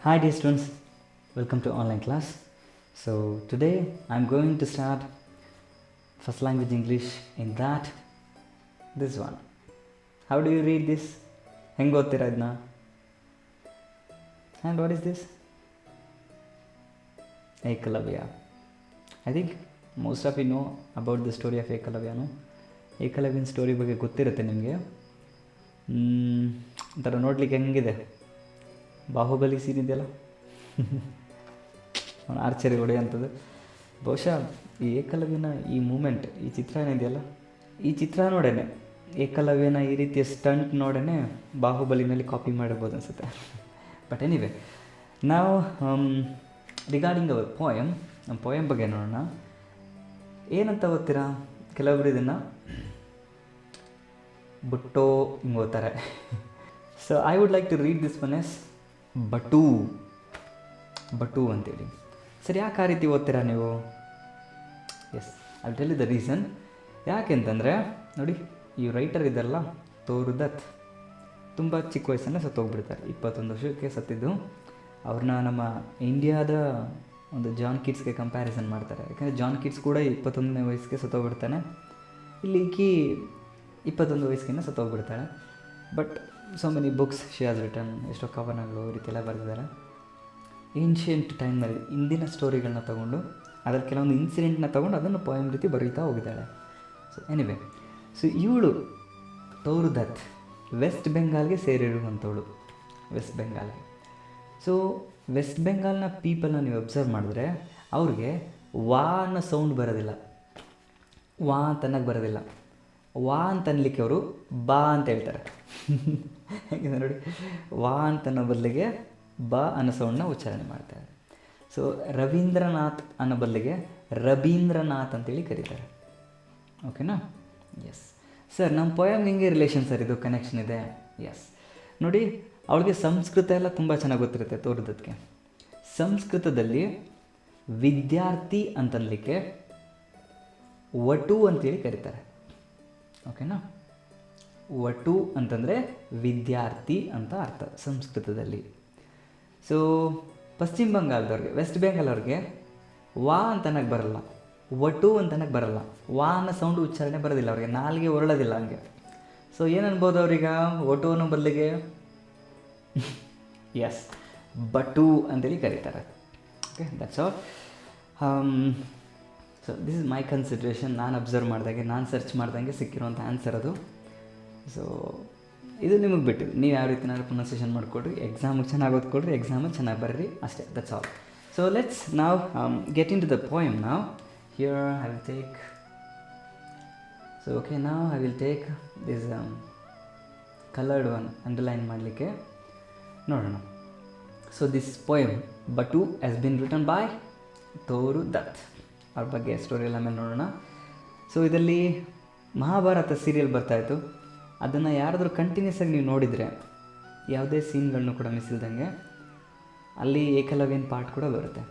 Hi dear students, welcome to online class. So today I'm going to start first language English in that this one. How do you read this? ಹೆಂಗೆ ಓದ್ತೀರಾ ಇದನ್ನ? And what is this? Ekalavya. I think most of you know about the story of Ekalavya. ಏಕಲವ್ಯನ story ಬಗ್ಗೆ ಗೊತ್ತಿರುತ್ತೆ ನಿಮಗೆ. ಒಂಥರ ನೋಡ್ಲಿಕ್ಕೆ ಹೆಂಗಿದೆ, ಬಾಹುಬಲಿ ಸೀನ್ ಇದೆಯಲ್ಲ, ಆರ್ಚರಿ ಹೊಡೆಯುವಂಥದ್ದು. ಬಹುಶಃ ಈ ಏಕಲವ್ಯನ ಈ ಮೂಮೆಂಟ್, ಈ ಚಿತ್ರ ಏನಿದೆಯಲ್ಲ, ಈ ಚಿತ್ರ ನೋಡೇನೆ ಏಕಲವ್ಯನ ಈ ರೀತಿಯ ಸ್ಟಂಟ್ ನೋಡೇ ಬಾಹುಬಲಿನಲ್ಲಿ ಕಾಪಿ ಮಾಡಿರ್ಬೋದು ಅನಿಸುತ್ತೆ. ಬಟ್ ಎನಿವೆ, ನಾವು ರಿಗಾರ್ಡಿಂಗ್ ಅವರ್ ಪೋಯಮ್, ನಮ್ಮ ಪೋಯಮ್ ಬಗ್ಗೆ ನೋಡೋಣ. ಏನಂತ ಓದ್ತೀರಾ? ಕೆಲವೊಬ್ರು ಇದನ್ನು ಬುಟ್ಟೋ ಹಿಂಗೆ ಓದ್ತಾರೆ. So I would like to read this one as Buttoo ಅಂತೇಳಿ. ಸರಿ, ಯಾಕೆ ಆ ರೀತಿ ಓದ್ತೀರಾ ನೀವು? Yes, I tell you the reason. ಯಾಕೆಂತಂದರೆ ನೋಡಿ, ಈ ರೈಟರ್ ಇದೆಲ್ಲ ತೋರು ದತ್ ತುಂಬ ಚಿಕ್ಕ ವಯಸ್ಸನ್ನು ಸತ್ತೋಗ್ಬಿಡ್ತಾರೆ. 21 ವರ್ಷಕ್ಕೆ ಸತ್ತಿದ್ದು. ಅವ್ರನ್ನ ನಮ್ಮ ಇಂಡಿಯಾದ ಒಂದು ಜಾನ್ ಕಿಟ್ಸ್ಗೆ ಕಂಪ್ಯಾರಿಸನ್ ಮಾಡ್ತಾರೆ. ಯಾಕಂದರೆ ಜಾನ್ ಕಿಟ್ಸ್ ಕೂಡ 21ನೇ ವಯಸ್ಸಿಗೆ ಸತ್ತೋಗ್ಬಿಡ್ತಾನೆ. ಇಲ್ಲಿ ಈಕಿ 21 ವಯಸ್ಸಿಗೆ ಸತ್ತೋಗ್ಬಿಡ್ತಾಳೆ. But so many books she has written, ಎಷ್ಟೋ ಕವನಗಳು ಈ ರೀತಿ ಎಲ್ಲ ಬರೆದಿದ್ದಾರೆ. ಏನ್ಷಿಯಂಟ್ ಟೈಮ್ನಲ್ಲಿ ಇಂದಿನ ಸ್ಟೋರಿಗಳನ್ನ ತೊಗೊಂಡು ಅದರಲ್ಲಿ ಕೆಲವೊಂದು ಇನ್ಸಿಡೆಂಟ್ನ ತೊಗೊಂಡು ಅದನ್ನು ಪೋಯಮ್ ರೀತಿ ಬರೀತಾ ಹೋಗಿದ್ದಾಳೆ. ಸೊ ಎನಿವೆ, ಸೊ ಇವಳು ತೋರು ದತ್ ವೆಸ್ಟ್ ಬೆಂಗಾಲ್ಗೆ ಸೇರಿರುವಂಥವಳು. ವೆಸ್ಟ್ ಬೆಂಗಾಲ್ಗೆ. ಸೊ ವೆಸ್ಟ್ ಬೆಂಗಾಲ್ನ ಪೀಪಲ್ನ ನೀವು ಅಬ್ಸರ್ವ್ ಮಾಡಿದ್ರೆ ಅವ್ರಿಗೆ ವಾ ಅನ್ನೋ ಸೌಂಡ್ ಬರೋದಿಲ್ಲ, ವಾ ಅಂತನ್ನಕ್ಕೆ ಬರೋದಿಲ್ಲ. ವಾ ಅಂತ ಅನ್ಲಿಕ್ಕೆ ಅವರು ಬಾ ಅಂತ ಹೇಳ್ತಾರೆ. ಹೇಗಿದೆ ನೋಡಿ, ವಾ ಅಂತನ್ನೋ ಬದಲಿಗೆ ಬಾ ಅನ್ನೋ ಸೌಂಡನ್ನ ಉಚ್ಚಾರಣೆ ಮಾಡ್ತಾರೆ. ಸೊ ರವೀಂದ್ರನಾಥ್ ಅನ್ನೋ ಬದಲಿಗೆ ರಬೀಂದ್ರನಾಥ್ ಅಂತೇಳಿ ಕರೀತಾರೆ. ಓಕೆನಾ? ಎಸ್ ಸರ್, ನಮ್ಮ ಪೋಯಮ್ಗೆ ಹಿಂಗೆ ರಿಲೇಷನ್ ಸರ್, ಇದು ಕನೆಕ್ಷನ್ ಇದೆ. ಎಸ್ ನೋಡಿ, ಅವಳಿಗೆ ಸಂಸ್ಕೃತ ಎಲ್ಲ ತುಂಬ ಚೆನ್ನಾಗಿ ಗೊತ್ತಿರುತ್ತೆ ತೋರುದಕ್ಕೆ. ಸಂಸ್ಕೃತದಲ್ಲಿ ವಿದ್ಯಾರ್ಥಿ ಅಂತನ್ಲಿಕ್ಕೆ ವಟು ಅಂತೇಳಿ ಕರೀತಾರೆ. ಓಕೆನಾ? ವಟು ಅಂತಂದರೆ ವಿದ್ಯಾರ್ಥಿ ಅಂತ ಅರ್ಥ ಸಂಸ್ಕೃತದಲ್ಲಿ. ಸೊ ಪಶ್ಚಿಮ ಬಂಗಾಳದವ್ರಿಗೆ, ವೆಸ್ಟ್ ಬೆಂಗಾಲ್ ಅವ್ರಿಗೆ ವಾ ಅಂತನಕ್ಕೆ ಬರಲ್ಲ, ವಟು ಅಂತನಕ್ಕೆ ಬರಲ್ಲ. ವಾ ಅನ್ನೋ ಸೌಂಡು ಉಚ್ಚಾರಣೆ ಬರೋದಿಲ್ಲ ಅವ್ರಿಗೆ, ನಾಲ್ಗೆ ಹೊರಳೋದಿಲ್ಲ ಹಂಗೆ. ಸೊ ಏನು ಅನ್ಬೋದು ಅವ್ರೀಗ? ವಟು ಅನ್ನೋ ಬದಲಿಗೆ ಎಸ್ ಬಟು ಅಂತೇಳಿ ಕರೀತಾರೆ. Okay, that's all. So this is my consideration. ನಾನು ಅಬ್ಸರ್ವ್ ಮಾಡಿದಾಗೆ, ನಾನು ಸರ್ಚ್ ಮಾಡ್ದಂಗೆ ಸಿಕ್ಕಿರುವಂಥ ಆನ್ಸರ್ ಅದು. ಸೊ ಇದು ನಿಮಗೆ ಬಿಟ್ಟು ನೀವು ಯಾವ ರೀತಿ ನಾನು ಪ್ರೊನೌನ್ಸಿಯೇಷನ್ ಮಾಡಿಕೊಡ್ರಿ, ಎಕ್ಸಾಮಿಗೆ ಚೆನ್ನಾಗಿ ಓದ್ಕೊಡ್ರಿ, ಎಕ್ಸಾಮಿಗೆ ಚೆನ್ನಾಗಿ ಬರ್ರಿ, ಅಷ್ಟೇ. That's all. ಸೊ ಲೆಟ್ಸ್ ನಾವ್ get into the poem ನಾವ್. Here I will take, so okay, ನಾವ್ I will take this coloured one ಅಂಡರ್ಲೈನ್ ಮಾಡಲಿಕ್ಕೆ ನೋಡೋಣ. So this poem Buttoo has been written by Toru Dutt. ಅವ್ರ ಬಗ್ಗೆ ಸ್ಟೋರಿ ಎಲ್ಲ ಮೇಲೆ ನೋಡೋಣ. ಸೊ ಇದರಲ್ಲಿ ಮಹಾಭಾರತ ಸೀರಿಯಲ್ ಬರ್ತಾಯಿತ್ತು. ಅದನ್ನು ಯಾರಾದರೂ ಕಂಟಿನ್ಯೂಸ್ ಆಗಿ ನೀವು ನೋಡಿದರೆ, ಯಾವುದೇ ಸೀನ್ಗಳನ್ನೂ ಕೂಡ ಮಿಸ್ ಇಲ್ದಂಗೆ, ಅಲ್ಲಿ ಏಕಲವ್ಯನ ಪಾರ್ಟ್ ಕೂಡ ಬರುತ್ತೆ.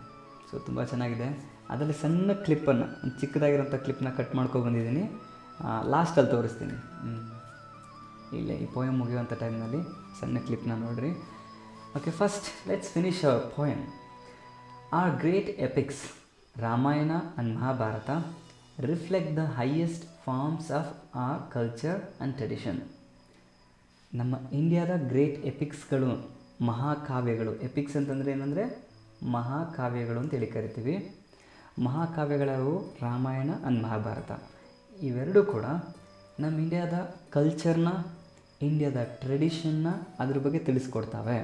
ಸೊ ತುಂಬ ಚೆನ್ನಾಗಿದೆ. ಅದರಲ್ಲಿ ಸಣ್ಣ ಕ್ಲಿಪ್ಪನ್ನು, ಒಂದು ಚಿಕ್ಕದಾಗಿರೋಂಥ ಕ್ಲಿಪ್ನ ಕಟ್ ಮಾಡ್ಕೊಂಡು ಬಂದಿದ್ದೀನಿ, ಲಾಸ್ಟಲ್ಲಿ ತೋರಿಸ್ತೀನಿ. ಇಲ್ಲೇ ಈ ಪೋಯಮ್ ಮುಗಿಯುವಂಥ ಟೈಮ್ನಲ್ಲಿ ಸಣ್ಣ ಕ್ಲಿಪ್ನ ನೋಡಿರಿ. Okay, first let's finish our poem. Our great epics Ramayana and Mahabharata reflect the highest forms of our culture and tradition. ನಮ್ಮ ಇಂಡಿಯಾದ ಗ್ರೇಟ್ ಎಪಿಕ್ಸ್ಗಳು, ಮಹಾಕಾವ್ಯಗಳು. ಎಪಿಕ್ಸ್ ಅಂತಂದರೆ ಏನಂದರೆ ಮಹಾಕಾವ್ಯಗಳು ಅಂತೇಳಿ ಕರಿತೀವಿ. ಮಹಾಕಾವ್ಯಗಳವು ರಾಮಾಯಣ ಆ್ಯಂಡ್ ಮಹಾಭಾರತ. ಇವೆರಡೂ ಕೂಡ ನಮ್ಮ ಇಂಡಿಯಾದ ಕಲ್ಚರ್ನ, ಇಂಡಿಯಾದ ಟ್ರೆಡಿಷನ್ನ ಅದ್ರ ಬಗ್ಗೆ ತಿಳಿಸ್ಕೊಡ್ತಾವೆ.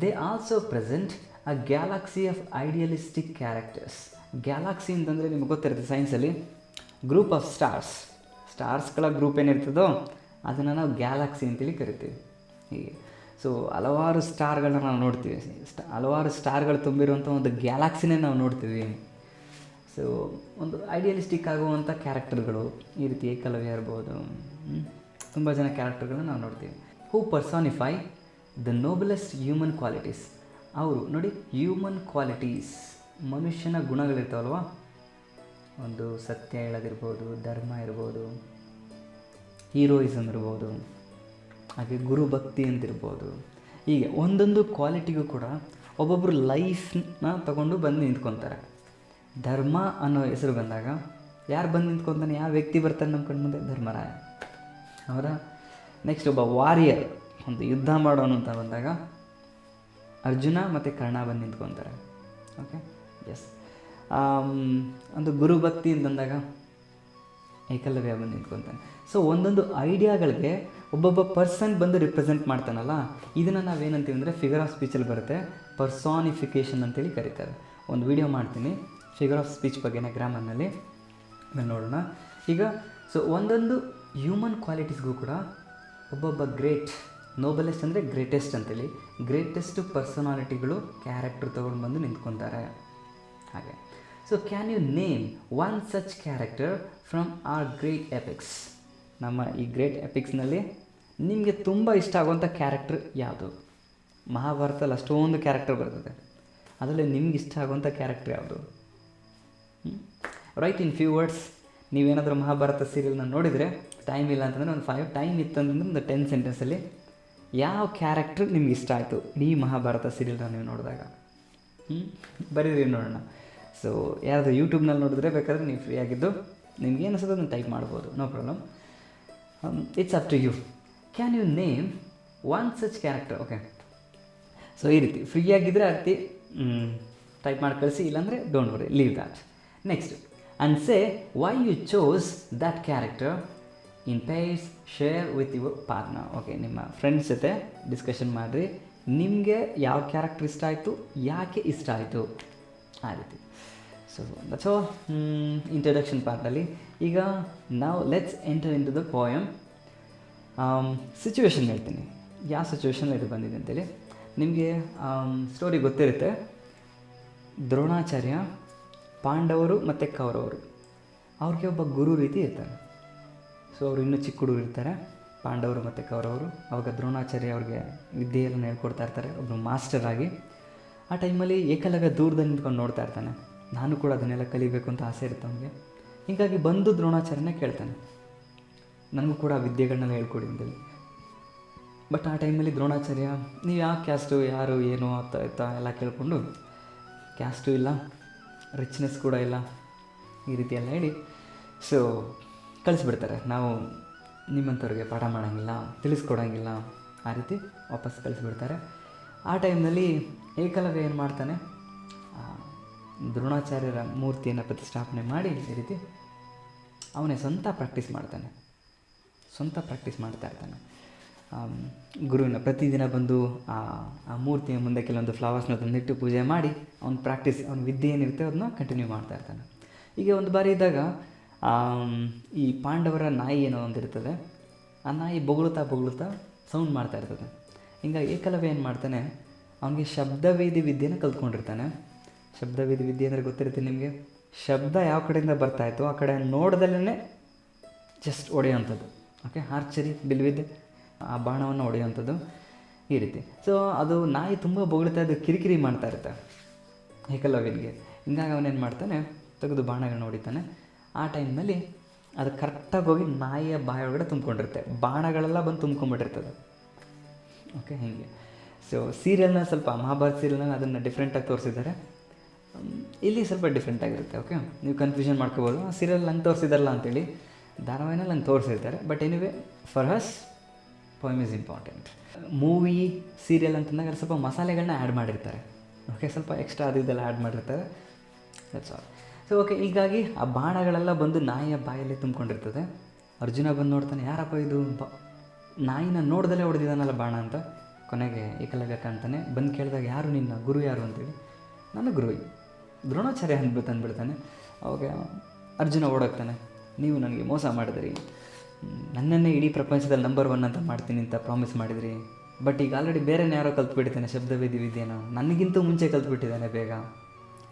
They also present a galaxy of idealistic characters. Galaxy ಅಂತಂದರೆ ನಿಮ್ಗೆ ಗೊತ್ತಿರುತ್ತೆ ಸೈನ್ಸಲ್ಲಿ, ಗ್ರೂಪ್ ಆಫ್ ಸ್ಟಾರ್ಸ್ಗಳ ಗ್ರೂಪ್ ಏನಿರ್ತದೋ ಅದನ್ನು ನಾವು ಗ್ಯಾಲಕ್ಸಿ ಅಂತೇಳಿ ಕರಿತೀವಿ. ಹೀಗೆ ಸೊ ಹಲವಾರು ಸ್ಟಾರ್ಗಳನ್ನ ನಾವು ನೋಡ್ತೀವಿ, ಹಲವಾರು ಸ್ಟಾರ್ಗಳು ತುಂಬಿರುವಂಥ ಒಂದು ಗ್ಯಾಲಕ್ಸಿನೇ ನಾವು ನೋಡ್ತೀವಿ. ಸೊ ಒಂದು ಐಡಿಯಲಿಸ್ಟಿಕ್ ಆಗುವಂಥ ಕ್ಯಾರೆಕ್ಟರ್ಗಳು, ಈ ರೀತಿ ಏಕಲವ್ಯ ಇರ್ಬೋದು, ತುಂಬ ಜನ ಕ್ಯಾರೆಕ್ಟರ್ಗಳನ್ನ ನಾವು ನೋಡ್ತೀವಿ. ಹೂ ಪರ್ಸಾನಿಫೈ ದ ನೋಬಲೆಸ್ಟ್ ಹ್ಯೂಮನ್ ಕ್ವಾಲಿಟೀಸ್. ಅವರು ನೋಡಿ, ಹ್ಯೂಮನ್ ಕ್ವಾಲಿಟೀಸ್, ಮನುಷ್ಯನ ಗುಣಗಳಿರ್ತಾವಲ್ವ, ಒಂದು ಸತ್ಯ ಹೇಳೋದಿರ್ಬೋದು, ಧರ್ಮ ಇರ್ಬೋದು, ಹೀರೋಯಿಸಮ್ ಇರ್ಬೋದು, ಹಾಗೆ ಗುರುಭಕ್ತಿ ಅಂತಿರ್ಬೋದು, ಹೀಗೆ ಒಂದೊಂದು ಕ್ವಾಲಿಟಿಗೂ ಕೂಡ ಒಬ್ಬೊಬ್ಬರು ಲೈಫ್ನ ತಗೊಂಡು ಬಂದು ನಿಂತ್ಕೊತಾರೆ. ಧರ್ಮ ಅನ್ನೋ ಹೆಸರು ಬಂದಾಗ ಯಾರು ಬಂದು ನಿಂತ್ಕೊತಾನೆ, ಯಾವ ವ್ಯಕ್ತಿ ಬರ್ತಾನೆ ನಮ್ಮ ಕಣ್ಮುಂದೆ? ಧರ್ಮರಾಯ. ಅವರ ನೆಕ್ಸ್ಟ್ ಒಬ್ಬ ವಾರಿಯರ್, ಒಂದು ಯುದ್ಧ ಮಾಡೋನು ಅಂತ ಬಂದಾಗ ಅರ್ಜುನ ಮತ್ತು ಕರ್ಣ ಬಂದು ನಿಂತ್ಕೊತಾರೆ. Okay, S. ಒಂದು ಗುರುಭಕ್ತಿ ಅಂತಂದಾಗ ಏಕಲವ್ಯ ಬಂದು ನಿಂತ್ಕೊತಾನೆ. ಸೊ ಒಂದೊಂದು ಐಡಿಯಾಗಳಿಗೆ ಒಬ್ಬೊಬ್ಬ ಪರ್ಸನ್ ಬಂದು ರಿಪ್ರೆಸೆಂಟ್ ಮಾಡ್ತಾನಲ್ಲ, ಇದನ್ನು ನಾವೇನಂತೀವಿ ಅಂದರೆ ಫಿಗರ್ ಆಫ್ ಸ್ಪೀಚಲ್ಲಿ ಬರುತ್ತೆ, ಪರ್ಸಾನಿಫಿಕೇಷನ್ ಅಂತೇಳಿ ಕರೀತಾರೆ. ಒಂದು ವಿಡಿಯೋ ಮಾಡ್ತೀನಿ ಫಿಗರ್ ಆಫ್ ಸ್ಪೀಚ್ ಬಗ್ಗೆನೇ ಗ್ರಾಮರ್ನಲ್ಲಿ, ಆಮೇಲೆ ನೋಡೋಣ. ಈಗ ಸೊ ಒಂದೊಂದು ಹ್ಯೂಮನ್ ಕ್ವಾಲಿಟೀಸ್ಗೂ ಕೂಡ ಒಬ್ಬೊಬ್ಬ ಗ್ರೇಟ್, ನೋಬಲೆಸ್ಟ್ ಅಂದರೆ ಗ್ರೇಟೆಸ್ಟ್ ಅಂತೇಳಿ, ಗ್ರೇಟೆಸ್ಟ್ ಪರ್ಸನಾಲಿಟಿಗಳು ಕ್ಯಾರೆಕ್ಟರ್ ತೊಗೊಂಡು ಬಂದು ನಿಂತ್ಕೊತಾರೆ. ಹಾಗೆ so can you name one such character from our great epics? ನಮ್ಮ ಈ ಗ್ರೇಟ್ ಎಪಿಕ್ಸ್ನಲ್ಲಿ ನಿಮಗೆ ತುಂಬ ಇಷ್ಟ ಆಗುವಂಥ ಕ್ಯಾರೆಕ್ಟರ್ ಯಾವುದು? ಮಹಾಭಾರತದಲ್ಲಿ ಅಷ್ಟೊಂದು ಕ್ಯಾರೆಕ್ಟರ್ ಬರ್ತದೆ, ಅದರಲ್ಲಿ ನಿಮ್ಗೆ ಇಷ್ಟ ಆಗುವಂಥ ಕ್ಯಾರೆಕ್ಟರ್ ಯಾವುದು? Right in few words. ನೀವೇನಾದರೂ ಮಹಾಭಾರತ ಸೀರಿಯಲ್ನ ನೋಡಿದರೆ, ಟೈಮ್ ಇಲ್ಲ ಅಂತಂದರೆ ಒಂದು 5, ಟೈಮ್ ಇತ್ತಂದ್ರೆ ಒಂದು 10 ಸೆಂಟೆನ್ಸಲ್ಲಿ ಯಾವ ಕ್ಯಾರೆಕ್ಟರ್ ನಿಮ್ಗೆ ಇಷ್ಟ ಆಯಿತು ಈ ಮಹಾಭಾರತ ಸೀರಿಯಲ್ನ ನೀವು ನೋಡಿದಾಗ? ಬರೀರಿ ನೋಡೋಣ. ಸೊ ಯಾರಾದರೂ ಯೂಟ್ಯೂಬ್ನಲ್ಲಿ ನೋಡಿದ್ರೆ ಬೇಕಾದರೆ ನೀವು ಫ್ರೀ ಆಗಿದ್ದು ನಿಮ್ಗೆ ಏನು ಅನ್ಸುತ್ತೆ ಅದನ್ನು ಟೈಪ್ ಮಾಡ್ಬೋದು, no problem. It's up to you. Can you name one such character? Okay, so ಈ ರೀತಿ ಫ್ರೀ ಆಗಿದ್ದರೆ ಆ ರೀತಿ ಟೈಪ್ ಮಾಡಿ ಕಳಿಸಿ, ಇಲ್ಲಾಂದರೆ don't worry, leave that. Next, and say why you chose that character in pairs, share with your partner. Okay, ನಿಮ್ಮ friends ಜೊತೆ ಡಿಸ್ಕಷನ್ ಮಾಡಿರಿ, ನಿಮಗೆ ಯಾವ ಕ್ಯಾರೆಕ್ಟರ್ ಇಷ್ಟ ಆಯಿತು, ಯಾಕೆ ಇಷ್ಟ ಆಯಿತು, ಆ ರೀತಿ. ಸೊ ದಟ್ಸ್ ಆಲ್ ಇಂಟ್ರಡಕ್ಷನ್ ಪಾರ್ಟಲ್ಲಿ. ಈಗ ನಾವು let's enter into the poem. Situation ಹೇಳ್ತೀನಿ, ಯಾವ ಸಿಚುವೇಶನ್ ಇದು ಬಂದಿದೆ ಅಂತೇಳಿ. ನಿಮಗೆ ಸ್ಟೋರಿ ಗೊತ್ತಿರುತ್ತೆ. ದ್ರೋಣಾಚಾರ್ಯ, ಪಾಂಡವರು ಮತ್ತು ಕೌರವರು, ಅವ್ರಿಗೆ ಒಬ್ಬ ಗುರು ರೀತಿ ಇರ್ತಾರೆ. ಸೊ ಅವರು ಇನ್ನೂ ಚಿಕ್ಕ ಹುಡುಗರು ಇರ್ತಾರೆ, ಪಾಂಡವರು ಮತ್ತು ಕೌರವರು. ಅವಾಗ ದ್ರೋಣಾಚಾರ್ಯ ಅವ್ರಿಗೆ ವಿದ್ಯೆಯನ್ನು ಹೇಳ್ಕೊಡ್ತಾ ಇರ್ತಾರೆ, ಒಬ್ಬರು ಮಾಸ್ಟರ್ ಆಗಿ. ಆ ಟೈಮಲ್ಲಿ ಏಕಲವ್ಯ ದೂರದಲ್ಲಿ ನಿಂತ್ಕೊಂಡು ನೋಡ್ತಾ ಇರ್ತಾನೆ. ನಾನು ಕೂಡ ಅದನ್ನೆಲ್ಲ ಕಲಿಬೇಕು ಅಂತ ಆಸೆ ಇರುತ್ತೆ ಅವನಿಗೆ. ಹೀಗಾಗಿ ಬಂದು ದ್ರೋಣಾಚಾರ್ಯನೇ ಕೇಳ್ತಾನೆ, ನನಗೂ ಕೂಡ ವಿದ್ಯೆಗಳನ್ನೆಲ್ಲ ಹೇಳ್ಕೊಡಿ ಅಂತೇಳಿ. ಬಟ್ ಆ ಟೈಮಲ್ಲಿ ದ್ರೋಣಾಚಾರ್ಯ, ನೀವು ಯಾವ ಕ್ಯಾಸ್ಟು, ಯಾರು, ಏನು ಅಂತ ಎಲ್ಲ ಕೇಳಿಕೊಂಡು, ಕ್ಯಾಸ್ಟು ಇಲ್ಲ, ರಿಚ್ನೆಸ್ ಕೂಡ ಇಲ್ಲ, ಈ ರೀತಿ ಎಲ್ಲ ಹೇಳಿ ಸೊ ಕಳಿಸ್ಬಿಡ್ತಾರೆ. ನಾವು ನಿಮ್ಮಂಥವ್ರಿಗೆ ಪಾಠ ಮಾಡೋಂಗಿಲ್ಲ, ತಿಳಿಸ್ಕೊಡೋಂಗಿಲ್ಲ, ಆ ರೀತಿ ವಾಪಸ್ ಕಳಿಸ್ಬಿಡ್ತಾರೆ. ಆ ಟೈಮ್ನಲ್ಲಿ ಏಕಲವ್ಯ ಏನು ಮಾಡ್ತಾನೆ, ದ್ರೋಣಾಚಾರ್ಯರ ಮೂರ್ತಿಯನ್ನು ಪ್ರತಿಷ್ಠಾಪನೆ ಮಾಡಿ ಈ ರೀತಿ ಅವನೇ ಸ್ವಂತ ಪ್ರಾಕ್ಟೀಸ್ ಮಾಡ್ತಾ ಇರ್ತಾನೆ. ಗುರುವಿನ ಪ್ರತಿದಿನ ಬಂದು ಆ ಮೂರ್ತಿಯ ಮುಂದೆ ಕೆಲವೊಂದು ಫ್ಲವರ್ಸ್ನ ತಂದಿಟ್ಟು ಪೂಜೆ ಮಾಡಿ ಅವ್ನ ವಿದ್ಯೆ ಏನಿರುತ್ತೆ ಅದನ್ನ ಕಂಟಿನ್ಯೂ ಮಾಡ್ತಾ ಇರ್ತಾನೆ. ಈಗ ಒಂದು ಬಾರಿ ಇದ್ದಾಗ ಈ ಪಾಂಡವರ ನಾಯಿ ಏನೋ ಒಂದಿರ್ತದೆ, ಆ ನಾಯಿ ಬೊಗಳುತ್ತಾ ಸೌಂಡ್ ಮಾಡ್ತಾ ಇರ್ತದೆ. ಹಿಂಗಾಗಿ ಏಕಲವ್ಯ ಏನು ಮಾಡ್ತಾನೆ, ಅವನಿಗೆ ಶಬ್ದವೇದಿ ವಿದ್ಯೆನ ಕಲ್ತ್ಕೊಂಡಿರ್ತಾನೆ. ಶಬ್ದವೇದಿ ವಿದ್ಯೆ ಅಂದರೆ ಗೊತ್ತಿರುತ್ತೆ ನಿಮಗೆ, ಶಬ್ದ ಯಾವ ಕಡೆಯಿಂದ ಬರ್ತಾಯಿತ್ತು ಆ ಕಡೆ ನೋಡ್ದಲ್ಲೇ ಜಸ್ಟ್ ಹೊಡೆಯೋವಂಥದ್ದು. ಓಕೆ, ಆರ್ಚರಿ, ಬಿಲ್ವಿದ್ಯೆ, ಆ ಬಾಣವನ್ನು ಹೊಡೆಯುವಂಥದ್ದು ಈ ರೀತಿ. ಸೊ ಅದು ನಾಯಿ ತುಂಬ ಬೊಗಳ್ತಾ ಇದ್ದು ಕಿರಿಕಿರಿ ಮಾಡ್ತಾ ಇರುತ್ತೆ ಏಕಲವ್ಯನಿಗೆ. ಹಿಂಗಾಗಿ ಅವನೇನು ಮಾಡ್ತಾನೆ, ತೆಗೆದು ಬಾಣಗಳನ್ನ ಹೊಡಿತಾನೆ. ಆ ಟೈಮ್ನಲ್ಲಿ ಅದು ಕರೆಕ್ಟಾಗಿ ಹೋಗಿ ನಾಯಿಯ ಬಾಯೊಳಗಡೆ ತುಂಬ್ಕೊಂಡಿರುತ್ತೆ, ಬಾಣಗಳೆಲ್ಲ ಬಂದು ತುಂಬ್ಕೊಂಡ್ಬಿಟ್ಟಿರ್ತದೆ. ಓಕೆ, ಹೀಗೆ. ಸೊ ಸೀರಿಯಲ್ನ ಸ್ವಲ್ಪ ಮಹಾಭಾರತ ಸೀರಿಯಲ್ನ ಅದನ್ನು ಡಿಫ್ರೆಂಟಾಗಿ ತೋರಿಸಿದ್ದಾರೆ, ಇಲ್ಲಿ ಸ್ವಲ್ಪ ಡಿಫ್ರೆಂಟಾಗಿರುತ್ತೆ. ಓಕೆ, ನೀವು ಕನ್ಫ್ಯೂಷನ್ ಮಾಡ್ಕೋಬೋದು, ಆ ಸೀರಿಯಲ್ ನಂಗೆ ತೋರಿಸಿದಾರಲ್ಲ ಅಂತೇಳಿ. ಧಾರಾವಾಹಿನಲ್ಲಿ ನಂಗೆ ತೋರಿಸಿರ್ತಾರೆ, but anyway for us poem is important. Movie, serial ಅಂತಂದಾಗ ಸ್ವಲ್ಪ ಮಸಾಲೆಗಳನ್ನ ಆ್ಯಡ್ ಮಾಡಿರ್ತಾರೆ. ಓಕೆ, ಸ್ವಲ್ಪ ಎಕ್ಸ್ಟ್ರಾ ಅದು ಇದೆಲ್ಲ ಆ್ಯಡ್ ಮಾಡಿರ್ತಾರೆ, ದಟ್ಸ್ ಆಲ್. ಸೊ ಓಕೆ, ಹೀಗಾಗಿ ಆ ಬಾಣಗಳೆಲ್ಲ ಬಂದು ನಾಯಿಯ ಬಾಯಲ್ಲಿ ತುಂಬ್ಕೊಂಡಿರ್ತದೆ. ಅರ್ಜುನ ಬಂದು ನೋಡ್ತಾನೆ, ಯಾರಪ್ಪ ಇದು ನಾಯಿನ ನೋಡ್ದಲ್ಲೇ ಹೊಡೆದಿದ್ದಾನಲ್ಲ ಬಾಣ ಅಂತ. ಕೊನೆಗೆ ಏಕಲವ್ಯ ಕಾಣ್ತಾನೆ, ಬಂದು ಕೇಳಿದಾಗ ಯಾರು ನಿನ್ನ ಗುರು ಯಾರು ಅಂತೇಳಿ. ನನ್ನ ಗುರು ದ್ರೋಣಾಚಾರ್ಯ ಅಂದ್ಬಿಡ್ತಾನೆ. ಅವಾಗ ಅರ್ಜುನ ಓಡೋಗ್ತಾನೆ, ನೀವು ನನಗೆ ಮೋಸ ಮಾಡಿದ್ರಿ, ನನ್ನನ್ನೇ ಇಡೀ ಪ್ರಪಂಚದಲ್ಲಿ ನಂಬರ್ 1 ಅಂತ ಮಾಡ್ತೀನಿ ಅಂತ ಪ್ರಾಮಿಸ್ ಮಾಡಿದ್ರಿ, ಬಟ್ ಈಗ ಆಲ್ರೆಡಿ ಬೇರೆನೇ ಯಾರೋ ಕಲ್ತ್ಬಿಟ್ಟಿದ್ದಾನೆ ಶಬ್ದವೇದಿ ವಿದ್ಯೆನ, ನನಗಿಂತೂ ಮುಂಚೆ ಕಲ್ತ್ಬಿಟ್ಟಿದ್ದಾನೆ ಬೇಗ,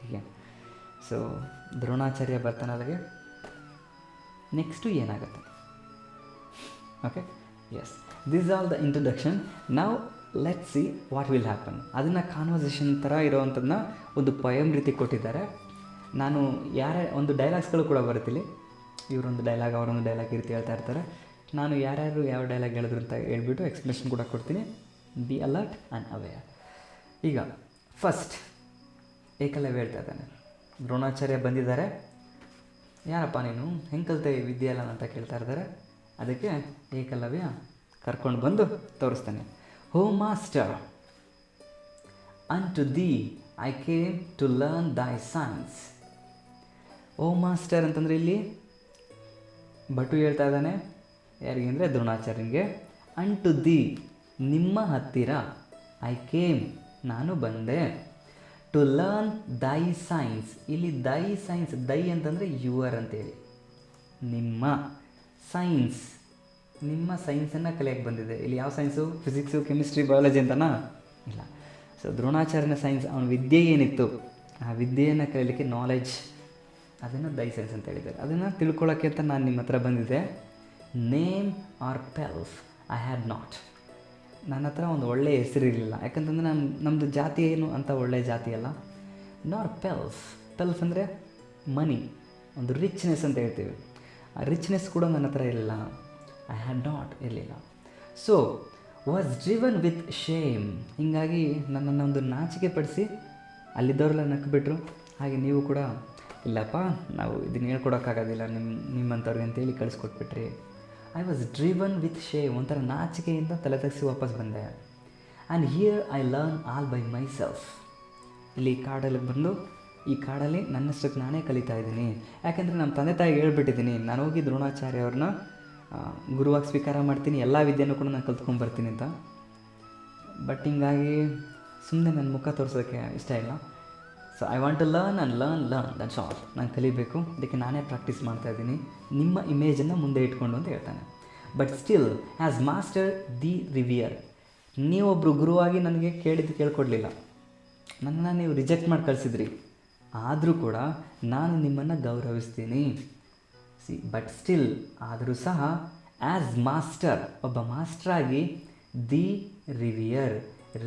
ಹೀಗೆ. ಸೊ ದ್ರೋಣಾಚಾರ್ಯ ಬರ್ತಾನೆ ಅಲ್ಲಿಗೆ. ನೆಕ್ಸ್ಟು ಏನಾಗುತ್ತೆ? Okay, yes, this all the introduction. ನಾವು let's see what will happen. ಅದನ್ನು ಕಾನ್ವರ್ಸೇಷನ್ ಥರ ಇರೋವಂಥದ್ದನ್ನ ಒಂದು ಪೊಯಮ್ ರೀತಿ ಕೊಟ್ಟಿದ್ದಾರೆ. ನಾನು ಒಂದು ಡೈಲಾಗ್ಸ್ಗಳು ಕೂಡ ಬರುತ್ತಿಲ್ಲಿ, ಇವರೊಂದು ಡೈಲಾಗ್ ಅವರೊಂದು ಡೈಲಾಗ್ ಈ ರೀತಿ ಹೇಳ್ತಾ ಇರ್ತಾರೆ. ನಾನು ಯಾರ್ಯಾರು ಯಾವ ಡೈಲಾಗ್ ಹೇಳಿದ್ರು ಅಂತ ಹೇಳ್ಬಿಟ್ಟು ಎಕ್ಸ್ಪ್ಲನೇಷನ್ ಕೂಡ ಕೊಡ್ತೀನಿ. Be alert and aware. ಈಗ ಫಸ್ಟ್ ಏಕಲವ್ಯ ಹೇಳ್ತಾ ಇದ್ದಾನೆ, ದ್ರೋಣಾಚಾರ್ಯ ಬಂದಿದ್ದಾರೆ, ಯಾರಪ್ಪ ನೀನು, ಹೆಂಗೆ ಕಲಿತೆ ವಿದ್ಯೆ ಎಲ್ಲ ಅಂತ ಕೇಳ್ತಾ ಇದ್ದಾರೆ. ಅದಕ್ಕೆ ಏಕಲವ್ಯ ಕರ್ಕೊಂಡು ಬಂದು ತೋರಿಸ್ತಾನೆ. O master, unto thee I came to learn thy science. O master ಅಂತಂದರೆ ಇಲ್ಲಿ ಭಟು ಹೇಳ್ತಾ ಇದ್ದಾನೆ ಯಾರಿಗೆ ಅಂದರೆ ದ್ರೋಣಾಚಾರ್ಯನಿಗೆ. ಅಂಟು ದಿ ನಿಮ್ಮ ಹತ್ತಿರ, ಐ ಕೇಮ್ ನಾನು ಬಂದೆ, ಟು ಲರ್ನ್ ದೈ ಸೈನ್ಸ್. ಇಲ್ಲಿ ದೈ ಸೈನ್ಸ್, ದೈ ಅಂತಂದರೆ ಯುವರ್ ಅಂತೇಳಿ, ನಿಮ್ಮ ಸೈನ್ಸ್, ನಿಮ್ಮ ಸೈನ್ಸನ್ನು ಕಲಿಯೋಕ್ಕೆ ಬಂದಿದೆ. ಇಲ್ಲಿ ಯಾವ ಸೈನ್ಸು, ಫಿಸಿಕ್ಸು, ಕೆಮಿಸ್ಟ್ರಿ, ಬಯಾಲಜಿ ಅಂತನಾ? ಇಲ್ಲ. ಸೊ ದ್ರೋಣಾಚಾರ್ಯನ ಸೈನ್ಸ್, ಅವನ ವಿದ್ಯೆ ಏನಿತ್ತು ಆ ವಿದ್ಯೆಯನ್ನು ಕಲೀಲಿಕ್ಕೆ, ನಾಲೆಡ್ಜ್, ಅದನ್ನು ದೈ ಸೈನ್ಸ್ ಅಂತ ಹೇಳಿದ್ದಾರೆ. ಅದನ್ನು ತಿಳ್ಕೊಳ್ಳೋಕ್ಕೆ ಅಂತ ನಾನು ನಿಮ್ಮ ಹತ್ರ ಬಂದಿದ್ದೆ. Name or pelf I had not. ನನ್ನ ಹತ್ರ ಒಂದು ಒಳ್ಳೆಯ ಹೆಸರಿರಲಿಲ್ಲ, ಯಾಕಂತಂದರೆ ನಮ್ಮದು ಜಾತಿ ಏನು ಅಂತ ಒಳ್ಳೆಯ ಜಾತಿ ಅಲ್ಲ. ನಾರ್ ಪೆಲ್ಫ್, ಪೆಲ್ಫ್ ಅಂದರೆ ಮನಿ, ಒಂದು ರಿಚ್ನೆಸ್ ಅಂತ ಹೇಳ್ತೀವಿ. ಆ ರಿಚ್ನೆಸ್ ಕೂಡ ನನ್ನ ಹತ್ರ ಇರಲಿಲ್ಲ. ಐ ಹ್ಯಾಡ್ ನಾಟ್, ಇರಲಿಲ್ಲ. So was driven with shame. ಹೀಗಾಗಿ ನನ್ನನ್ನು ಒಂದು ನಾಚಿಕೆ ಪಡಿಸಿ ಅಲ್ಲಿದ್ದವರೆಲ್ಲ ನಕ್ಬಿಟ್ರು. ಹಾಗೆ ನೀವು ಕೂಡ ಇಲ್ಲಪ್ಪ ನಾವು ಇದನ್ನು ಹೇಳ್ಕೊಡೋಕ್ಕಾಗೋದಿಲ್ಲ ನಿಮ್ಮಂಥವ್ರಿಗೆ ಅಂತೇಳಿ ಕಳಿಸ್ಕೊಟ್ಬಿಟ್ರಿ. I was driven with shame, ಒಂಥರ ನಾಚಿಕೆಯಿಂದ ತಲೆ ತಗ್ಸಿ ವಾಪಸ್ ಬಂದೆ. And here I learn all by myself. ಇಲ್ಲಿ ಕಾಡಲ್ಲಿ ಬಂದು ಈ ಕಾಡಲ್ಲಿ ನನ್ನಷ್ಟಕ್ಕೆ ನಾನೇ ಕಲಿತಾ ಇದ್ದೀನಿ. ಯಾಕೆಂದರೆ ನಮ್ಮ ತಂದೆ ತಾಯಿಗೆ ಹೇಳ್ಬಿಟ್ಟಿದ್ದೀನಿ, ನಾನು ಹೋಗಿ ದ್ರೋಣಾಚಾರ್ಯ ಅವ್ರನ್ನ ಗುರುವಾಗಿ ಸ್ವೀಕಾರ ಮಾಡ್ತೀನಿ, ಎಲ್ಲ ವಿದ್ಯೆನೂ ಕೂಡ ನಾನು ಕಲ್ತ್ಕೊಂಡ್ಬರ್ತೀನಿ ಅಂತ. ಬಟ್ ಹಿಂಗಾಗಿ ಸುಮ್ಮನೆ ನನ್ನ ಮುಖ ತೋರಿಸೋದಕ್ಕೆ ಇಷ್ಟ ಇಲ್ಲ. So I want to learn and learn that's all. ನಾನು ಕಲಿಬೇಕು, ಅದಕ್ಕೆ ನಾನೇ ಪ್ರಾಕ್ಟೀಸ್ ಮಾಡ್ತಾಯಿದ್ದೀನಿ, ನಿಮ್ಮ ಇಮೇಜನ್ನು ಮುಂದೆ ಇಟ್ಕೊಂಡು ಅಂತ ಹೇಳ್ತಾನೆ. But still as master thee revere, ನೀವೊಬ್ಬರು ಗುರುವಾಗಿ ನನಗೆ ಕೇಳ್ಕೊಡ್ಲಿಲ್ಲ, ನನ್ನನ್ನು ನೀವು ರಿಜೆಕ್ಟ್ ಮಾಡಿ ಕಳಿಸಿದ್ರಿ, ಆದರೂ ಕೂಡ ನಾನು ನಿಮ್ಮನ್ನು ಗೌರವಿಸ್ತೀನಿ. ಬಟ್ ಸ್ಟಿಲ್, ಆದರೂ ಸಹ ಆ್ಯಸ್ ಮಾಸ್ಟರ್, ಒಬ್ಬ ಮಾಸ್ಟ್ರಾಗಿ ದಿ ರಿವಿಯರ್,